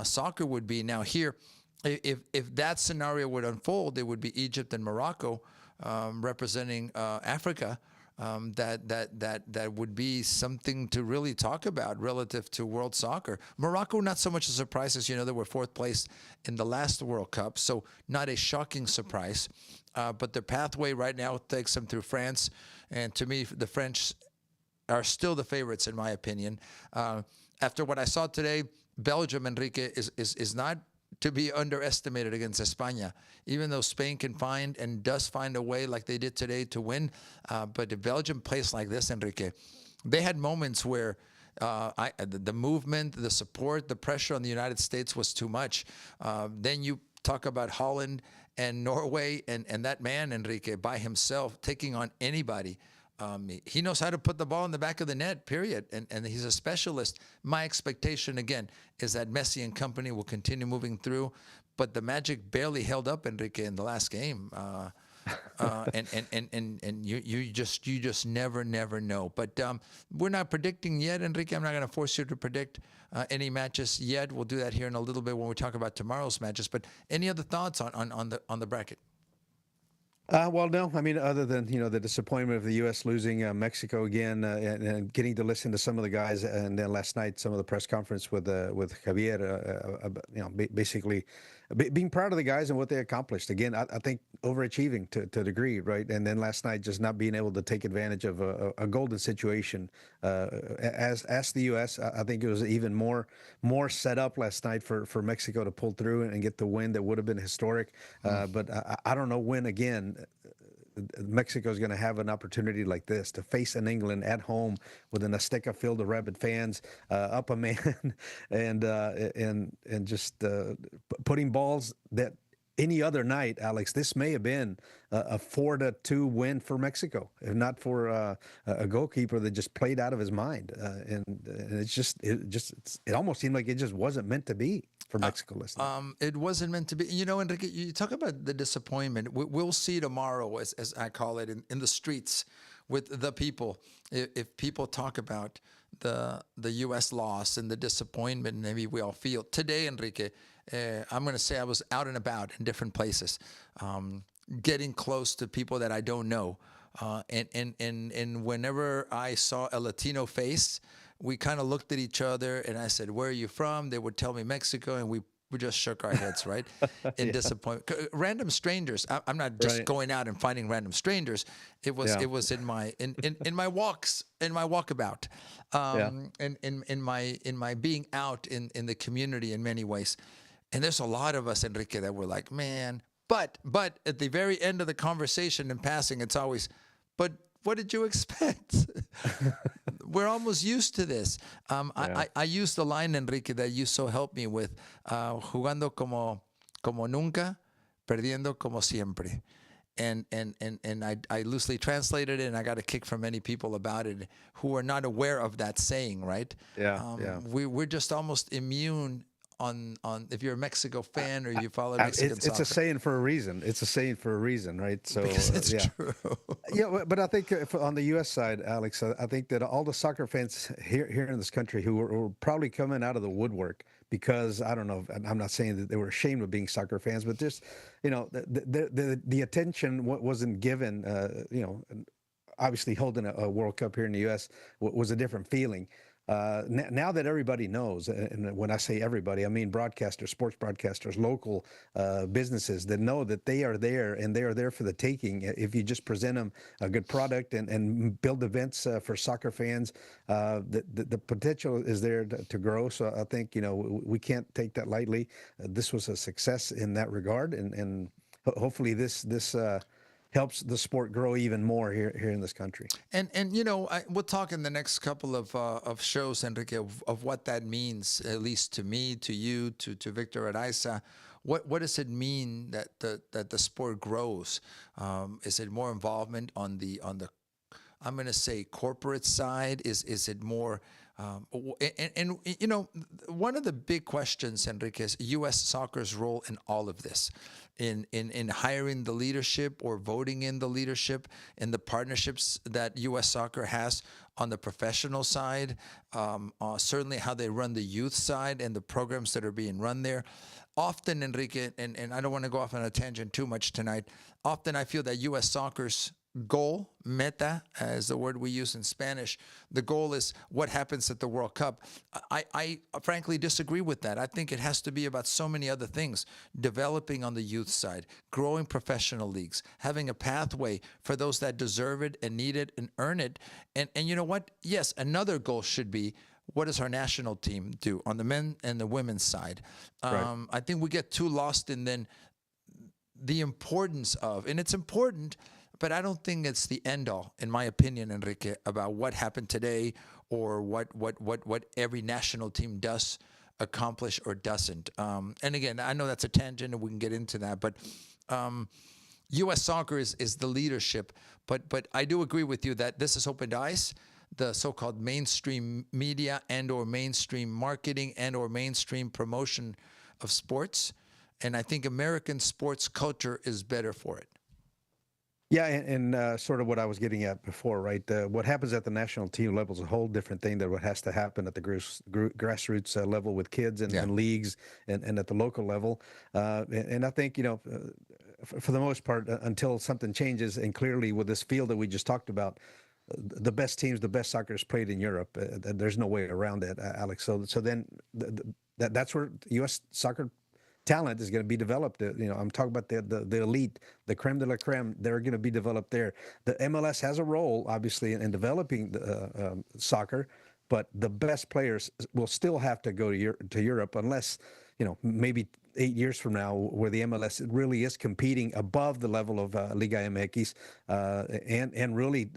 Speaker 1: soccer would be. Now here, if that scenario would unfold, it would be Egypt and Morocco representing Africa. That would be something to really talk about relative to world soccer. Morocco, not so much a surprise, as you know, they were 4th place in the last World Cup, so not a shocking surprise. But their pathway right now takes them through France, and to me, the French are still the favorites, in my opinion. After what I saw today, Belgium, Enrique, is not to be underestimated against España, even though Spain can find and does find a way like they did today to win. But if Belgium plays like this, Enrique, they had moments where the movement, the support, the pressure on the United States was too much. Then you talk about Holland and Norway, and that man, Enrique, by himself, taking on anybody. He knows how to put the ball in the back of the net, period. And he's a specialist. My expectation, again, is that Messi and company will continue moving through. But the magic barely held up, Enrique, in the last game. And you just never know. But we're not predicting yet, Enrique. I'm not going to force you to predict any matches yet. We'll do that here in a little bit when we talk about tomorrow's matches. But any other thoughts on the bracket?
Speaker 2: Well, no. I mean, other than the disappointment of the U.S. losing Mexico again, and getting to listen to some of the guys, and then last night some of the press conference with Javier, basically being proud of the guys and what they accomplished. Again, I think overachieving to a degree, right? And then last night just not being able to take advantage of a golden situation. As the U.S., I think it was even more set up last night for Mexico to pull through and get the win that would have been historic. But I don't know when again Mexico is going to have an opportunity like this to face an England at home with an Azteca field of rabid fans, up a man, and just putting balls that any other night, Alex, this may have been a 4-2 win for Mexico, if not for a goalkeeper that just played out of his mind, and it almost seemed like it just wasn't meant to be for Mexico.
Speaker 1: It wasn't meant to be. Enrique, you talk about the disappointment. We'll see tomorrow, as I call it, in the streets with the people. If people talk about the U.S. loss and the disappointment, maybe we all feel today, Enrique. I'm going to say I was out and about in different places, getting close to people that I don't know, and whenever I saw a Latino face, we kind of looked at each other, and I said, "Where are you from?" They would tell me Mexico, and we just shook our heads, right, in disappointment. Random strangers. I'm not just going out and finding random strangers. It was in my my walks, in my walkabout, in my being out in the community in many ways. And there's a lot of us, Enrique, that were like, man, But at the very end of the conversation in passing, it's always, but what did you expect? We're almost used to this. I use the line, Enrique, that you so helped me with, jugando como nunca, perdiendo como siempre. And I loosely translated it, and I got a kick from many people about it who are not aware of that saying, right?
Speaker 2: Yeah.
Speaker 1: We're just almost immune on if you're a Mexico fan or you follow Mexican soccer.
Speaker 2: It's a saying for a reason. It's a saying for a reason, right? So
Speaker 1: because it's
Speaker 2: yeah.
Speaker 1: true.
Speaker 2: Yeah, but I think on the U.S. side, Alex, I think that all the soccer fans here in this country who were probably coming out of the woodwork because I don't know, I'm not saying that they were ashamed of being soccer fans, but just the attention wasn't given. Obviously holding a World Cup here in the U.S. was a different feeling. Now that everybody knows, and when I say everybody, I mean broadcasters, sports broadcasters, local businesses that know that they are there and they are there for the taking. If you just present them a good product and build events for soccer fans, the potential is there to grow. So I think, we can't take that lightly. This was a success in that regard, and hopefully this helps the sport grow even more here in this country.
Speaker 1: And we'll talk in the next couple of shows, Enrique, of what that means, at least to me, to you, to Victor Araiza. What does it mean that the sport grows? Is it more involvement on the I'm going to say corporate side? Is it more? One of the big questions, Enrique, is U.S. soccer's role in all of this, in hiring the leadership or voting in the leadership, in the partnerships that U.S. soccer has on the professional side, certainly how they run the youth side and the programs that are being run there. Often, Enrique, and I don't want to go off on a tangent too much tonight, often I feel that U.S. soccer's goal, meta, as the word we use in Spanish, the goal is what happens at the World Cup. I frankly disagree with that. I think it has to be about so many other things. Developing on the youth side, growing professional leagues, having a pathway for those that deserve it and need it and earn it. And you know what? Yes, another goal should be, what does our national team do on the men and the women's side?
Speaker 2: Right.
Speaker 1: I think we get too lost in then the importance of, and it's important, but I don't think it's the end all, in my opinion, Enrique, about what happened today or what every national team does accomplish or doesn't. And again, I know that's a tangent and we can get into that, but U.S. soccer is the leadership. But I do agree with you that this has opened eyes. The so-called mainstream media and or mainstream marketing and or mainstream promotion of sports. And I think American sports culture is better for it.
Speaker 2: Yeah, and sort of what I was getting at before, right? What happens at the national team level is a whole different thing than what has to happen at the grassroots level with kids and leagues and at the local level. And I think, for the most part, until something changes, and clearly with this field that we just talked about, the best teams, the best soccer is played in Europe. There's no way around it, Alex. So then that's where U.S. soccer talent is going to be developed. I'm talking about the elite, the creme de la creme. They're going to be developed there. The MLS has a role, obviously, in developing the, soccer, but the best players will still have to go to Europe unless, maybe 8 years from now, where the MLS really is competing above the level of Liga MX, and really,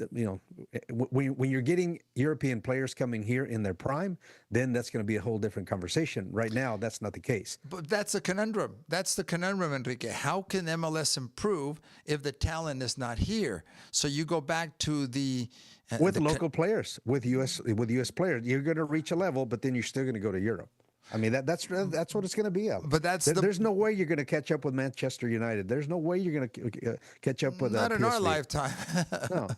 Speaker 2: when you're getting European players coming here in their prime, then that's going to be a whole different conversation. Right now, that's not the case.
Speaker 1: But that's a conundrum. That's the conundrum, Enrique. How can MLS improve if the talent is not here? So you go back to
Speaker 2: with local players, with U.S. players, you're going to reach a level, but then you're still going to go to Europe. I mean, that's what it's going to to be.
Speaker 1: But
Speaker 2: there's no way you're going to catch up with Manchester United. There's no way you're going to catch up with
Speaker 1: not in
Speaker 2: PSV.
Speaker 1: our lifetime.
Speaker 2: No.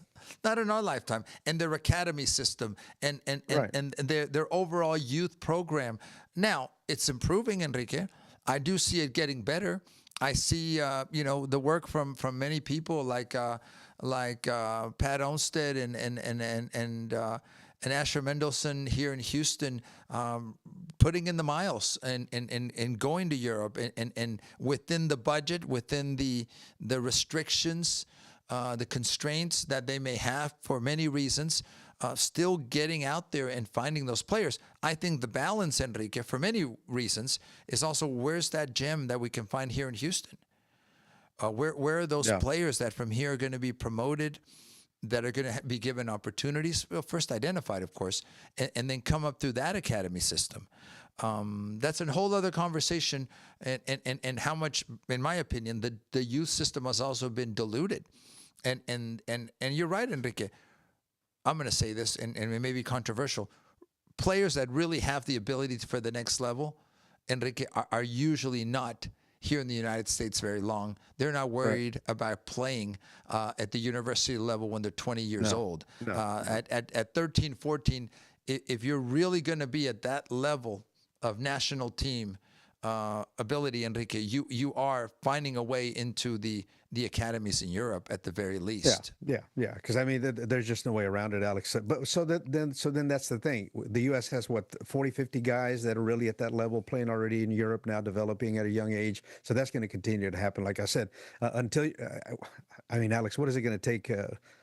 Speaker 1: Not in our lifetime. And their academy system and their overall youth program. Now, it's improving, Enrique. I do see it getting better. I see the work from many people like Pat Olmsted and Asher Mendelson here in Houston, putting in the miles and going to Europe and within the budget, within the restrictions, the constraints that they may have for many reasons, still getting out there and finding those players. I think the balance, Enrique, for many reasons, is also where's that gem that we can find here in Houston? Where are those
Speaker 2: Yeah.
Speaker 1: players that from here are going to be promoted, that are going to be given opportunities? Well, first identified, of course, and then come up through that academy system. That's a whole other conversation, and how much, in my opinion, the youth system has also been diluted. And you're right, Enrique. I'm going to say this, and it may be controversial. Players that really have the ability for the next level, Enrique, are usually not here in the United States very long. They're not worried about playing at the university level when they're 20 years old.
Speaker 2: No.
Speaker 1: At 13, 14, if you're really going to be at that level of national team ability, Enrique, you are finding a way into the academies in Europe at the very least.
Speaker 2: Yeah. Because I mean, there's just no way around it, Alex. But so then that's the thing. The U.S. has what 40, 50 guys that are really at that level, playing already in Europe now, developing at a young age. So that's going to continue to happen. Like I said, until I mean, Alex, what is it going to take?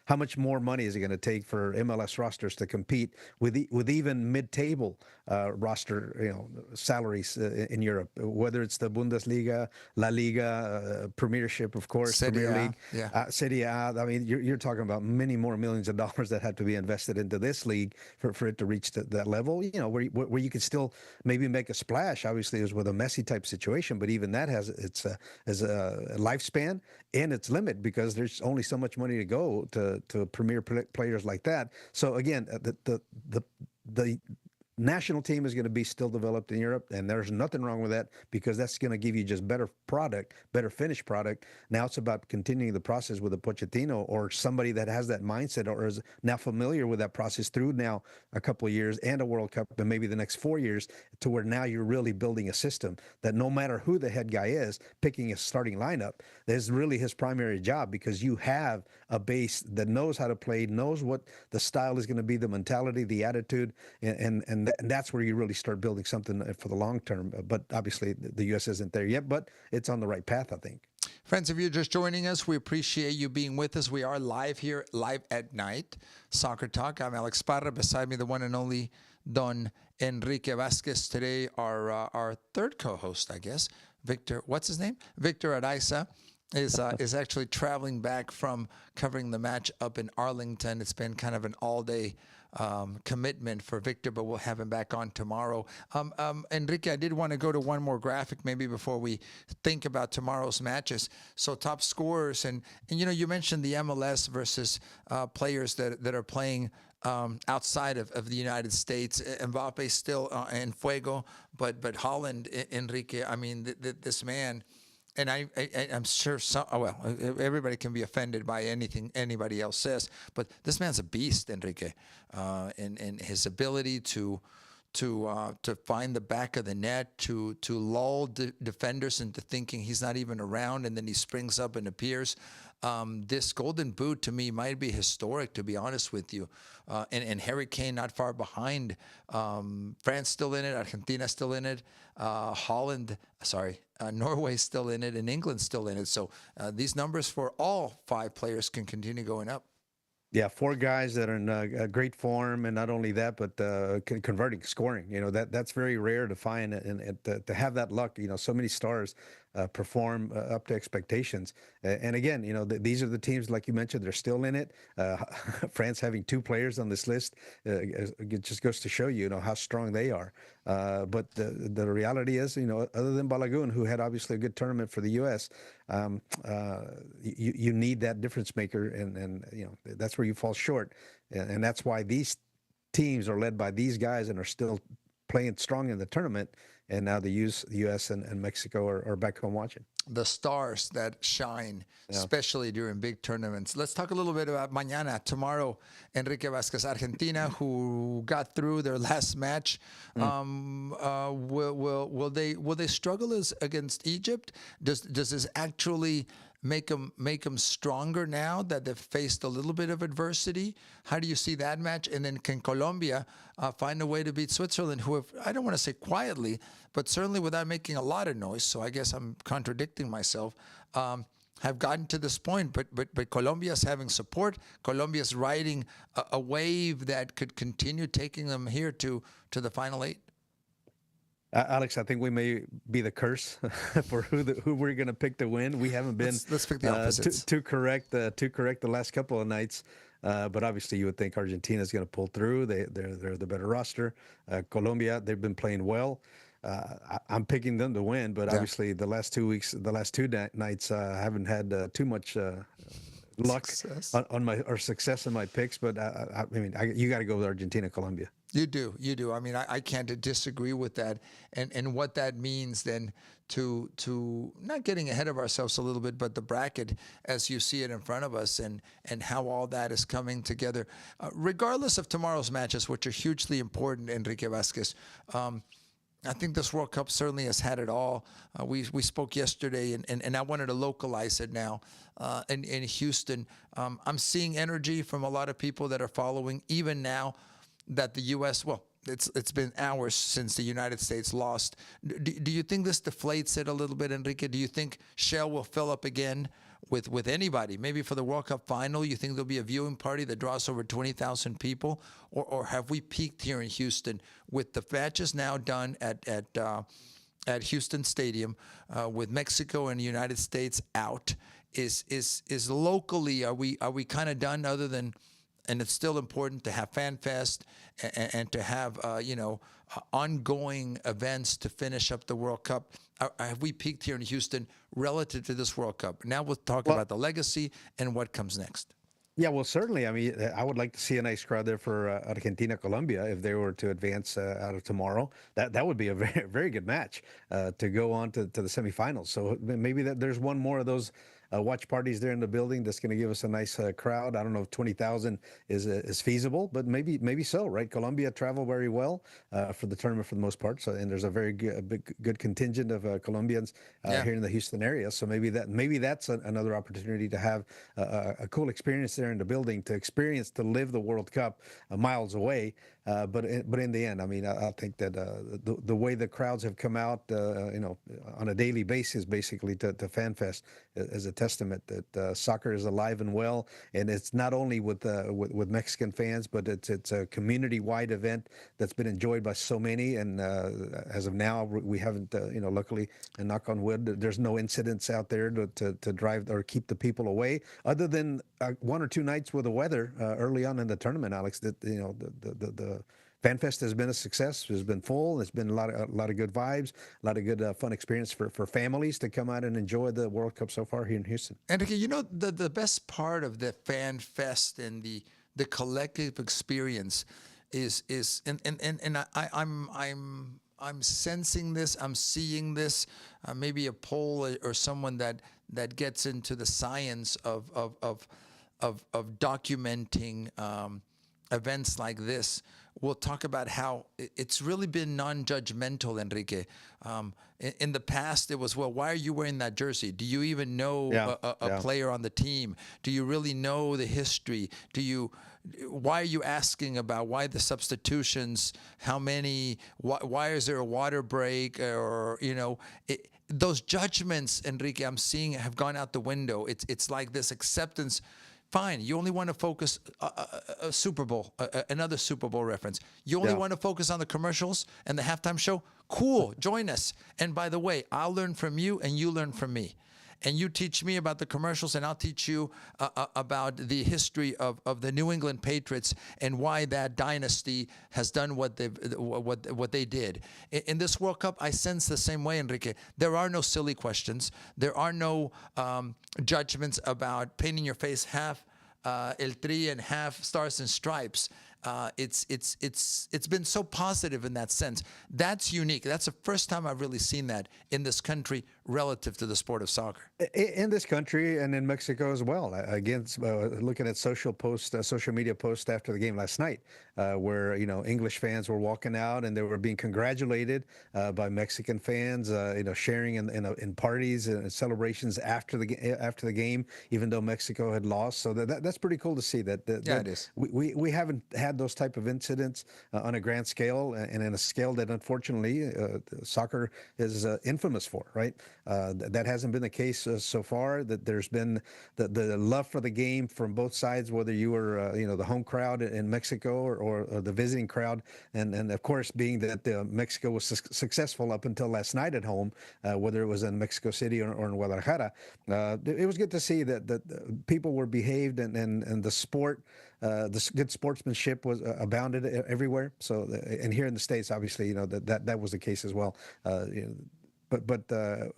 Speaker 2: How much more money is it going to take for MLS rosters to compete with even mid-table roster, salaries in Europe? Whether it's the Bundesliga, La Liga, Premiership, of course, Premier League, Serie A. I mean, you're talking about many more millions of dollars that have to be invested into this league for it to reach that level. Where you could still maybe make a splash. Obviously, is with a Messi type situation, but even that has its a lifespan and its limit, because there's only so much money to go to premier players like that. So again, the national team is going to be still developed in Europe, and there's nothing wrong with that, because that's going to give you just better product, better finished product. Now it's about continuing the process with a Pochettino or somebody that has that mindset or is now familiar with that process through now a couple of years and a World Cup and maybe the next 4 years, to where now you're really building a system that no matter who the head guy is, picking a starting lineup is really his primary job, because you have a base that knows how to play, knows what the style is going to be, the mentality, the attitude, and that's where you really start building something for the long term. But obviously, the U.S. isn't there yet, but it's on the right path, I think.
Speaker 1: Friends, if you're just joining us, we appreciate you being with us. We are live here, live at night, Soccer Talk. I'm Alex Parra. Beside me, the one and only Don Enrique Vasquez. Today, our third co-host, I guess, Victor. What's his name? Victor Araiza is actually traveling back from covering the match up in Arlington. It's been kind of an all-day commitment for Victor, but we'll have him back on tomorrow. Enrique, I did want to go to one more graphic maybe before we think about tomorrow's matches. So top scorers, and you mentioned the MLS versus players that are playing outside of the United States. Mbappe still in fuego, but Haaland, Enrique, I mean, this man. And I'm sure everybody can be offended by anything anybody else says, but this man's a beast, Enrique, and his ability to find the back of the net, to lull defenders into thinking he's not even around, and then he springs up and appears. This Golden Boot to me might be historic, to be honest with you. And Harry Kane not far behind. France still in it, Argentina still in it, Norway's still in it, and England's still in it. So these numbers for all five players can continue going up.
Speaker 2: Yeah, four guys that are in great form, and not only that, but converting, scoring. That's very rare to find, and to have that luck. So many stars perform up to expectations. And again, these are the teams, like you mentioned, they're still in it. France having two players on this list, it just goes to show you, how strong they are. But the reality is, other than Balagun, who had obviously a good tournament for the U.S., you need that difference maker, and that's where you fall short. And that's why these teams are led by these guys and are still playing strong in the tournament. And now the U.S. and Mexico are back home watching.
Speaker 1: The stars that shine, especially during big tournaments. Let's talk a little bit about mañana, tomorrow. Enrique Vasquez, Argentina, who got through their last match. Will they struggle against Egypt? Does this actually make them stronger now that they've faced a little bit of adversity? How do you see that match? And then can Colombia find a way to beat Switzerland, who have, I don't want to say quietly, but certainly without making a lot of noise, so I guess I'm contradicting myself, have gotten to this point, but Colombia's having support. Colombia's riding a wave that could continue taking them here to the final eight.
Speaker 2: Alex, I think we may be the curse for who we're going to pick to win. We haven't been
Speaker 1: Let's pick the opposites.
Speaker 2: too correct the last couple of nights, but obviously you would think Argentina is going to pull through. They're the better roster. Colombia, they've been playing well. I'm picking them to win, but
Speaker 1: Yeah.
Speaker 2: obviously the last 2 weeks, the last two nights, I haven't had too much luck
Speaker 1: Success.
Speaker 2: on my or success in my picks. But you got to go with Argentina, Colombia.
Speaker 1: You do. I mean, I can't disagree with that, and what that means then to not getting ahead of ourselves a little bit, but the bracket as you see it in front of us, and how all that is coming together, regardless of tomorrow's matches, which are hugely important. Enrique Vasquez. I think this World Cup certainly has had it all. We spoke yesterday, and I wanted to localize it now. In Houston, I'm seeing energy from a lot of people that are following, even now that the U.S., well, it's been hours since the United States lost. Do you think this deflates it a little bit, Enrique? Do you think Shell will fill up again with anybody? Maybe for the World Cup final, you think there'll be a viewing party that draws over 20,000 people? Or have we peaked here in Houston with the matches now done at Houston Stadium, with Mexico and the United States out? Is locally, are we kind of done, other than, and it's still important to have Fan Fest and to have ongoing events to finish up the World Cup? Have we peaked here in Houston relative to this World Cup? Now we'll talk about the legacy and what comes next.
Speaker 2: Yeah, well, certainly. I mean, I would like to see a nice crowd there for Argentina, Colombia, if they were to advance out of tomorrow. That would be a very, very good match to go on to the semifinals. So maybe there's one more of those watch parties there in the building that's going to give us a nice crowd. I don't know if 20,000 is feasible, but maybe so, right? Colombia travel very well for the tournament for the most part. So, and there's a very good contingent of Colombians here in the Houston area. So maybe that's another opportunity to have a cool experience there in the building, to live the World Cup miles away. But in the end, I mean, I think that the way the crowds have come out, on a daily basis, basically to FanFest, is a testament that soccer is alive and well, and it's not only with Mexican fans, but it's a community-wide event that's been enjoyed by so many. And as of now, we haven't, luckily, and knock on wood, there's no incidents out there to drive or keep the people away, other than one or two nights with the weather early on in the tournament, Alex. That the FanFest has been a success. It's been full. It's been a lot of good vibes, a lot of good fun experience for families to come out and enjoy the World Cup so far here in Houston.
Speaker 1: Enrique, the best part of the Fan Fest and the collective experience is I'm sensing this. I'm seeing this. Maybe a poll or someone that gets into the science of documenting events like this. We'll talk about how it's really been non-judgmental, Enrique. In the past, it was, well, why are you wearing that jersey? Do you even know a player on the team? Do you really know the history? Why are you asking about why the substitutions? How many? Why is there a water break? Or those judgments, Enrique, I'm seeing have gone out the window. It's like this acceptance. Fine, you only want to focus a Super Bowl, another Super Bowl reference. You only want to focus on the commercials and the halftime show? Cool, join us. And by the way, I'll learn from you and you learn from me. And you teach me about the commercials, and I'll teach you about the history of the New England Patriots and why that dynasty has done what they did. In this World Cup, I sense the same way, Enrique. There are no silly questions. There are no judgments about painting your face half El Tri and half Stars and Stripes. It's been so positive in that sense. That's unique. That's the first time I've really seen that in this country relative to the sport of soccer.
Speaker 2: In this country and in Mexico as well. Again, looking at social media posts after the game last night, where English fans were walking out and they were being congratulated by Mexican fans, sharing in parties and celebrations after the game, even though Mexico had lost. So that's pretty cool to see. That
Speaker 1: it is.
Speaker 2: We haven't had those type of incidents on a grand scale, and in a scale that unfortunately soccer is infamous for, right? That hasn't been the case so far. That there's been the love for the game from both sides, whether you were the home crowd in Mexico or the visiting crowd, and of course being that Mexico was successful up until last night at home, whether it was in Mexico City or in Guadalajara. It was good to see that people were behaved and the sport. The good sportsmanship was abounded everywhere. So, and here in the States, obviously, that was the case as well. But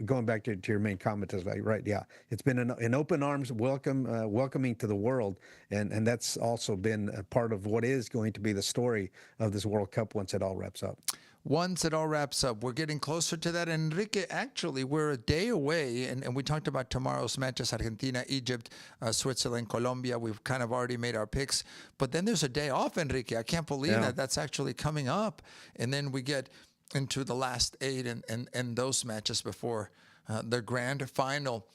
Speaker 2: going back to your main comment, is like, right? Yeah, it's been an open arms welcoming to the world, and that's also been a part of what is going to be the story of this World Cup once it all wraps up.
Speaker 1: Once it all wraps up, we're getting closer to that. Enrique, actually, we're a day away, and we talked about tomorrow's matches: Argentina, Egypt, Switzerland, Colombia. We've kind of already made our picks, but then there's a day off, Enrique. I can't believe that's actually coming up, and then we get into the last 8 and those matches before the grand final.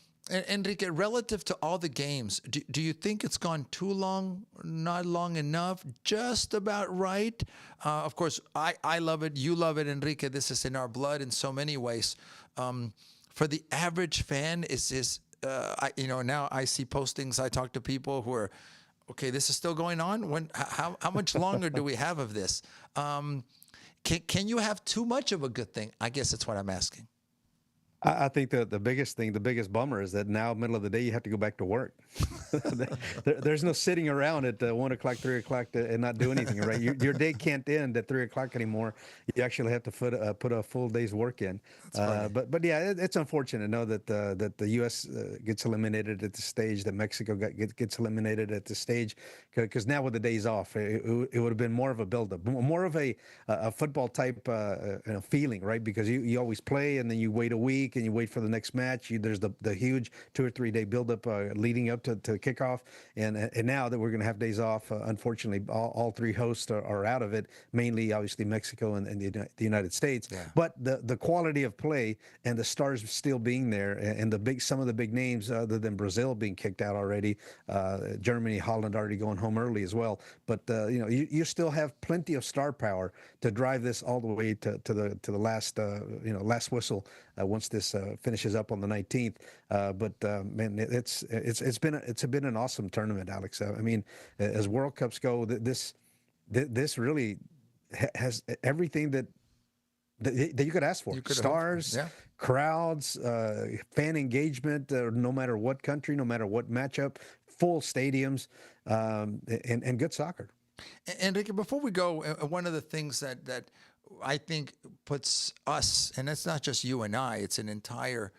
Speaker 1: Enrique, relative to all the games, do you think it's gone too long, not long enough, just about right? Of course, I love it. You love it, Enrique. This is in our blood in so many ways. For the average fan, now I see postings. I talk to people who are, okay, this is still going on. How much longer do we have of this? Can you have too much of a good thing? I guess that's what I'm asking.
Speaker 2: I think the biggest bummer is that now, middle of the day, you have to go back to work. There's no sitting around at 1 o'clock, 3 o'clock and not do anything, right? Your day can't end at 3 o'clock anymore. You actually have to put a full day's work in. But yeah, it's unfortunate to know that the U.S. Gets eliminated at the stage, that Mexico gets eliminated at the stage, because now with the days off, it would have been more of a buildup, more of a football type feeling, right? Because you always play and then you wait a week and you wait for the next match. There's the huge 2 or 3 day buildup leading up to kickoff, and now that we're going to have days off, unfortunately, all 3 hosts are out of it. Mainly, obviously, Mexico and the United States. Yeah. But the quality of play and the stars still being there, and some of the big names, other than Brazil being kicked out already, Germany, Holland already going home early as well. But you still have plenty of star power to drive this all the way to the last last whistle once this finishes up on the 19th. Man, it's been an awesome tournament, Alex. I mean, as World Cups go, this really has everything that you could ask for. Stars, crowds, fan engagement, no matter what country, no matter what matchup, full stadiums, and good soccer.
Speaker 1: Enrique, before we go, one of the things that I think puts us, and it's not just you and I, it's an entire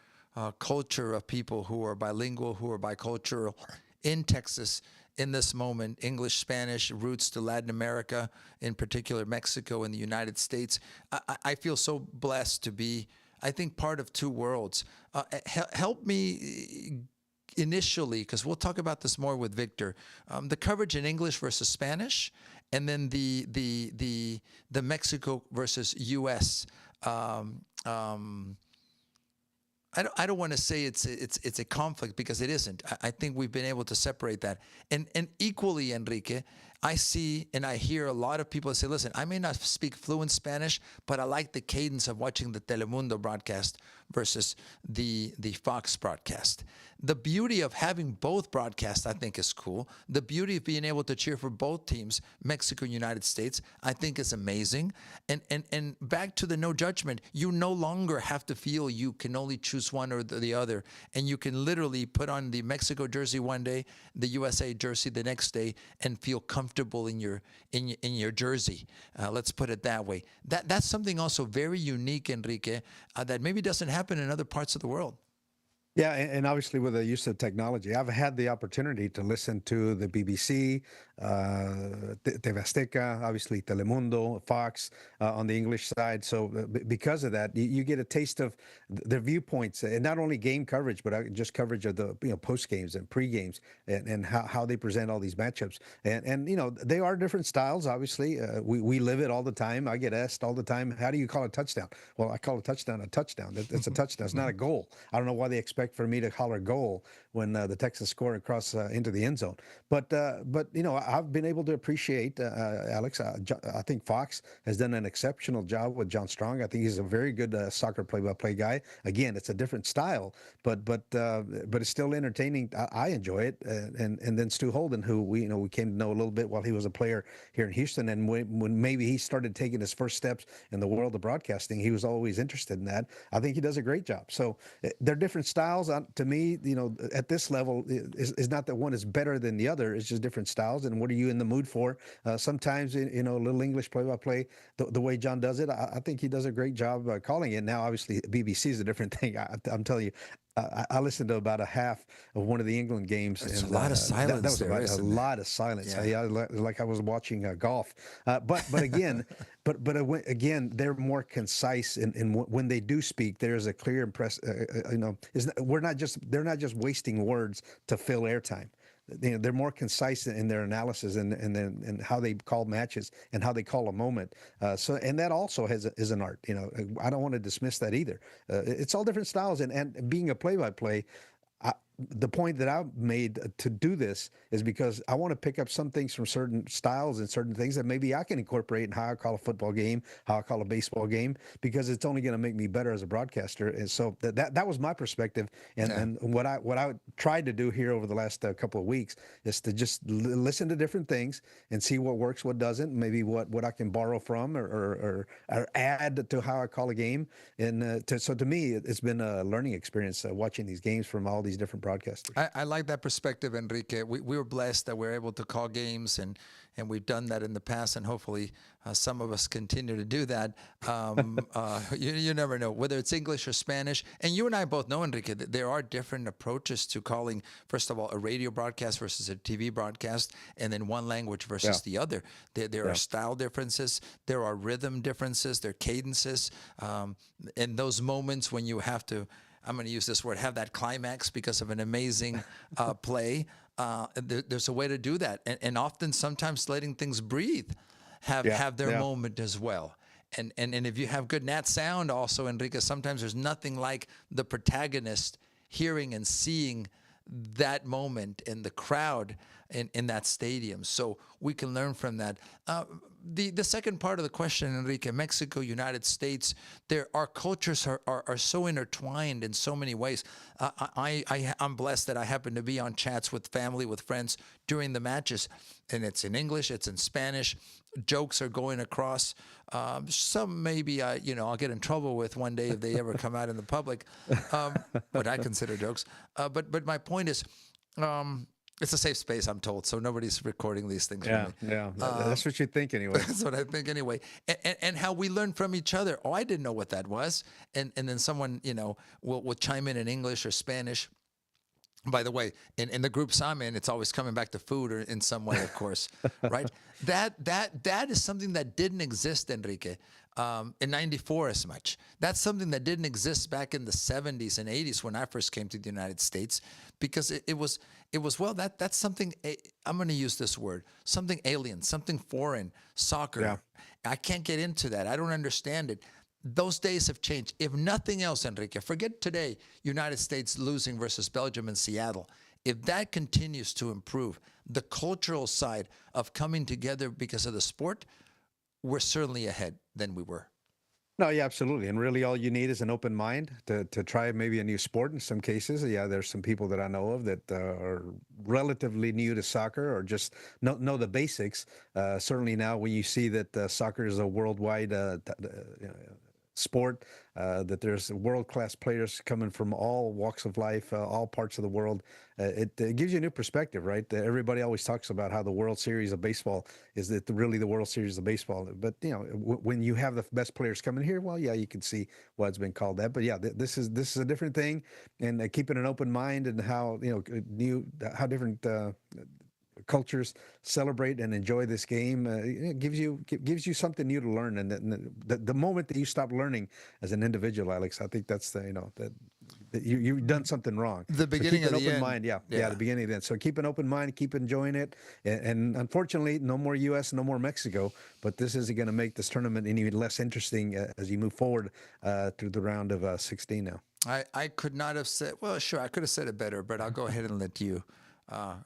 Speaker 1: culture of people who are bilingual, who are bicultural in Texas in this moment, English, Spanish, roots to Latin America, in particular Mexico and the United States. I feel so blessed to be, I think, part of 2 worlds. Help me initially, because we'll talk about this more with Victor, the coverage in English versus Spanish, and then the Mexico versus U.S. I don't want to say it's a conflict, because it isn't. I think we've been able to separate that. And equally, Enrique, I see and I hear a lot of people say, listen, I may not speak fluent Spanish, but I like the cadence of watching the Telemundo broadcast versus the Fox broadcast. The beauty of having both broadcasts, I think, is cool. The beauty of being able to cheer for both teams, Mexico and United States, I think is amazing. And back to the no judgment, you no longer have to feel you can only choose one or the other. And you can literally put on the Mexico jersey one day, the USA jersey the next day, and feel comfortable in your jersey. Let's put it that way. That's something also very unique, Enrique, that maybe doesn't happen in other parts of the world.
Speaker 2: Yeah, and obviously with the use of technology, I've had the opportunity to listen to the BBC, TV Azteca, obviously Telemundo, Fox on the English side. So because of that, you get a taste of the viewpoints, and not only game coverage, but just coverage of the post games and pre games, and how they present all these matchups. And they are different styles. Obviously, we live it all the time. I get asked all the time, how do you call a touchdown? Well, I call a touchdown a touchdown. It's a touchdown. It's not a goal. I don't know why they expect for me to holler goal when the Texans score across into the end zone. But I've been able to appreciate play-by-play, Alex. I think Fox has done an exceptional job with John Strong. I think he's a very good soccer play-by-play guy. Again, it's a different style, but it's still entertaining. I enjoy it. And then Stu Holden, who we came to know a little bit while he was a player here in Houston, and when maybe he started taking his first steps in the world of broadcasting, he was always interested in that. I think he does a great job. So they're different styles. To me, at this level, is not that one is better than the other. It's just different styles. And what are you in the mood for? Sometimes, a little English play-by-play, the way John does it, I think he does a great job calling it. Now, obviously, BBC is a different thing. I'm telling you, I listened to about a half of one of the England games.
Speaker 1: There's
Speaker 2: and
Speaker 1: a lot of silence.
Speaker 2: That was about a lot of silence.
Speaker 1: Yeah.
Speaker 2: Like I was watching golf. But again, again, they're more concise in when they do speak. There's a clear impress. They're not just wasting words to fill airtime. They're more concise in their analysis and how they call matches and how they call a moment. And that also is an art. I don't want to dismiss that either. It's all different styles, and being a play-by-play. The point that I've made to do this is because I want to pick up some things from certain styles and certain things that maybe I can incorporate in how I call a football game, how I call a baseball game, because it's only going to make me better as a broadcaster. And so that was my perspective. And what I tried to do here over the last couple of weeks is to just listen to different things and see what works, what doesn't, maybe what I can borrow from or add to how I call a game. And so to me, it's been a learning experience watching these games from all these different broadcasters.
Speaker 1: I like that perspective, Enrique. We were blessed that we're able to call games, and we've done that in the past, and hopefully some of us continue to do that. You never know, whether it's English or Spanish. And you and I both know, Enrique, that there are different approaches to calling, first of all, a radio broadcast versus a TV broadcast, and then one language versus the other. There are style differences. There are rhythm differences. There are cadences. And those moments when you have to, I'm going to use this word, have that climax because of an amazing play. There's a way to do that. And often, sometimes letting things breathe have their moment as well. And if you have good nat sound also, Enrique, sometimes there's nothing like the protagonist hearing and seeing that moment in the crowd in that stadium. So we can learn from that. The second part of the question, Enrique, Mexico, United States, our cultures are so intertwined in so many ways. I'm blessed that I happen to be on chats with family, with friends during the matches, and it's in English, it's in Spanish. Jokes are going across. Some maybe I'll get in trouble with one day if they ever come out in the public, what I consider jokes. But my point is, it's a safe space, I'm told, so nobody's recording these things.
Speaker 2: Yeah, that's what you think anyway.
Speaker 1: That's what I think anyway. And how we learn from each other. Oh, I didn't know what that was. And then someone, will chime in English or Spanish. By the way, in the groups I'm in, it's always coming back to food or in some way, of course, right? That is something that didn't exist, Enrique, in '94 as much. That's something that didn't exist back in the '70s and '80s when I first came to the United States, because it was that's something, I'm going to use this word, something alien, something foreign, soccer.
Speaker 2: Yeah.
Speaker 1: I can't get into that. I don't understand it. Those days have changed. If nothing else, Enrique, forget today, United States losing versus Belgium in Seattle. If that continues to improve, the cultural side of coming together because of the sport, we're certainly ahead than we were.
Speaker 2: No, yeah, absolutely. And really all you need is an open mind to try maybe a new sport in some cases. Yeah, there's some people that I know of that are relatively new to soccer or just know the basics. Certainly now when you see that soccer is a worldwide sport, that there's world-class players coming from all walks of life, all parts of the world. It gives you a new perspective, right? Everybody always talks about how the World Series of baseball is really the World Series of baseball. But, when you have the best players coming here, well, yeah, you can see why it's been called that. But, yeah, this is a different thing. And keeping an open mind and how, how different cultures celebrate and enjoy this game. It gives you something new to learn, and the moment that you stop learning as an individual, Alex, I think that's that you've done something wrong.
Speaker 1: The beginning
Speaker 2: so
Speaker 1: of the
Speaker 2: open
Speaker 1: end.
Speaker 2: mind, the beginning of the end. So keep an open mind, keep enjoying it, and unfortunately, no more U.S., no more Mexico. But this isn't going to make this tournament any less interesting as you move forward through the round of 16 now.
Speaker 1: I could not have said, well, sure, I could have said it better, but I'll go ahead and let you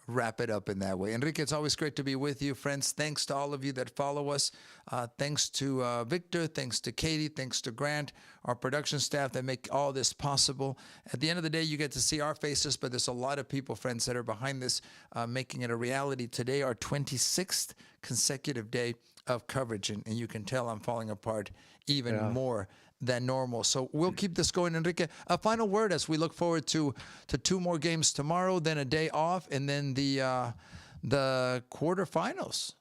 Speaker 1: wrap it up in that way. Enrique, it's always great to be with you, friends. Thanks to all of you that follow us. Thanks to Victor. Thanks to Katie. Thanks to Grant, our production staff that make all this possible. At the end of the day, you get to see our faces, but there's a lot of people, friends, that are behind this, making it a reality. Today, our 26th consecutive day of coverage, and you can tell I'm falling apart even more than normal. So we'll keep this going. Enrique, a final word as we look forward to 2 more games tomorrow, then a day off, and then the quarterfinals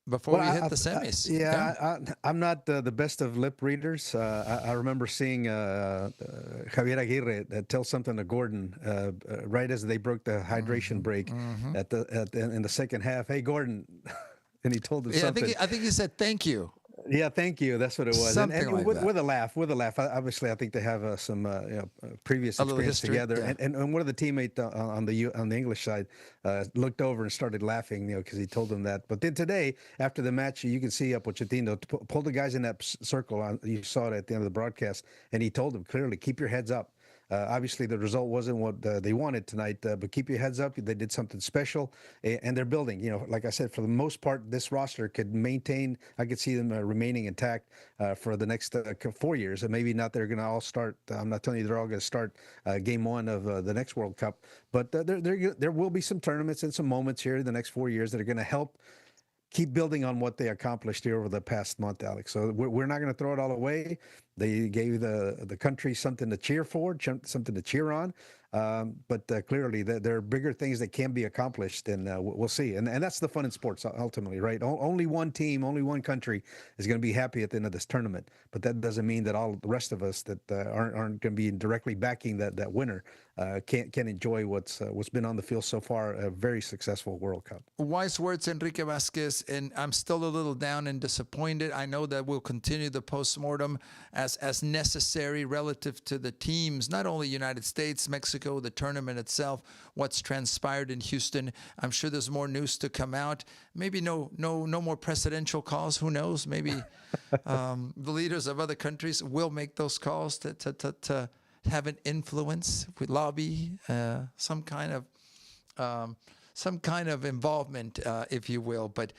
Speaker 1: before we hit the semis.
Speaker 2: I'm not the best of lip readers. I remember seeing Javier Aguirre tell something to Gordon right as they broke the hydration break in the second half. Hey, Gordon. And he told him something.
Speaker 1: I think he said thank you.
Speaker 2: Yeah, thank you. That's what it was.
Speaker 1: Something
Speaker 2: and
Speaker 1: like that.
Speaker 2: With a laugh. Obviously, I think they have some previous experience together. And one of the teammates on the English side looked over and started laughing, because he told them that. But then today, after the match, you can see Pochettino pull the guys in that circle. You saw it at the end of the broadcast, and he told them clearly, keep your heads up. Obviously, the result wasn't what they wanted tonight, but keep your heads up. They did something special, and they're building. Like I said, for the most part, this roster could maintain. I could see them remaining intact for the next 4 years, and maybe not. They're going to all start. I'm not telling you they're all going to start game 1 of the next World Cup, but there will be some tournaments and some moments here in the next 4 years that are going to help keep building on what they accomplished here over the past month, Alex. So we're not going to throw it all away. They gave the country something to cheer for, something to cheer on. But clearly, there are bigger things that can be accomplished, and we'll see. And that's the fun in sports, ultimately, right? Only one team, only one country is going to be happy at the end of this tournament. But that doesn't mean that all the rest of us that aren't going to be directly backing that winner can't enjoy what's been on the field so far, a very successful World Cup.
Speaker 1: Wise words, Enrique Vasquez, and I'm still a little down and disappointed. I know that we'll continue the postmortem as necessary relative to the teams, not only United States, Mexico, the tournament itself, what's transpired in Houston. I'm sure there's more news to come out. Maybe no more presidential calls. Who knows? Maybe the leaders of other countries will make those calls to have an influence, with lobby, some kind of involvement, if you will. But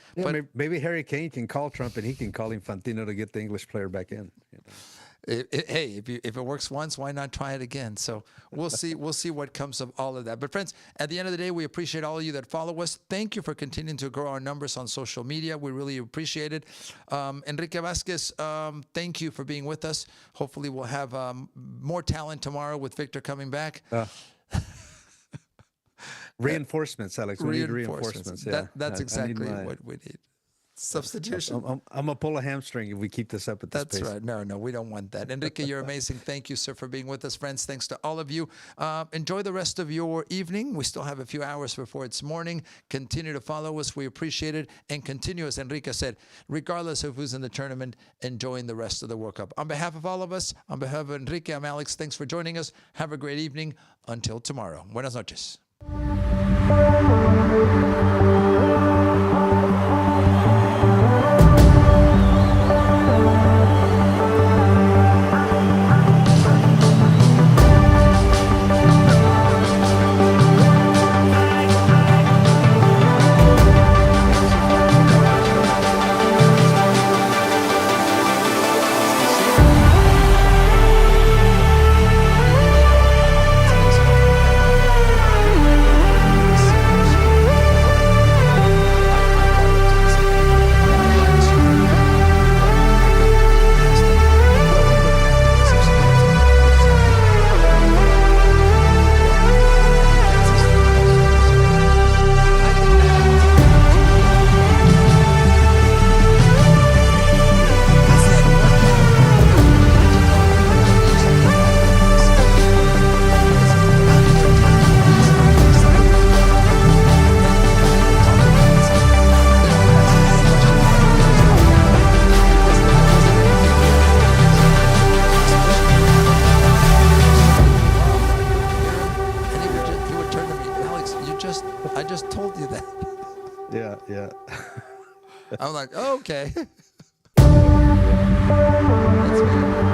Speaker 2: maybe Harry Kane can call Trump and he can call Infantino to get the English player back in.
Speaker 1: Hey, if it works once, why not try it again? So we'll see what comes of all of that. But friends, at the end of the day, we appreciate all of you that follow us. Thank you for continuing to grow our numbers on social media. We really appreciate it. Enrique Vasquez, thank you for being with us. Hopefully we'll have more talent tomorrow with Victor coming back.
Speaker 2: Reinforcements, Alex. We need reinforcements.
Speaker 1: That's exactly what we need. Substitution.
Speaker 2: I'm going to pull a hamstring if we keep this up at this pace.
Speaker 1: That's right. No, we don't want that. Enrique, you're amazing. Thank you, sir, for being with us. Friends, thanks to all of you. Enjoy the rest of your evening. We still have a few hours before it's morning. Continue to follow us. We appreciate it. And continue, as Enrique said, regardless of who's in the tournament, enjoying the rest of the World Cup. On behalf of all of us, on behalf of Enrique, I'm Alex. Thanks for joining us. Have a great evening. Until tomorrow. Buenas noches. I just told you that.
Speaker 2: Yeah.
Speaker 1: I'm like, oh, okay. That's weird.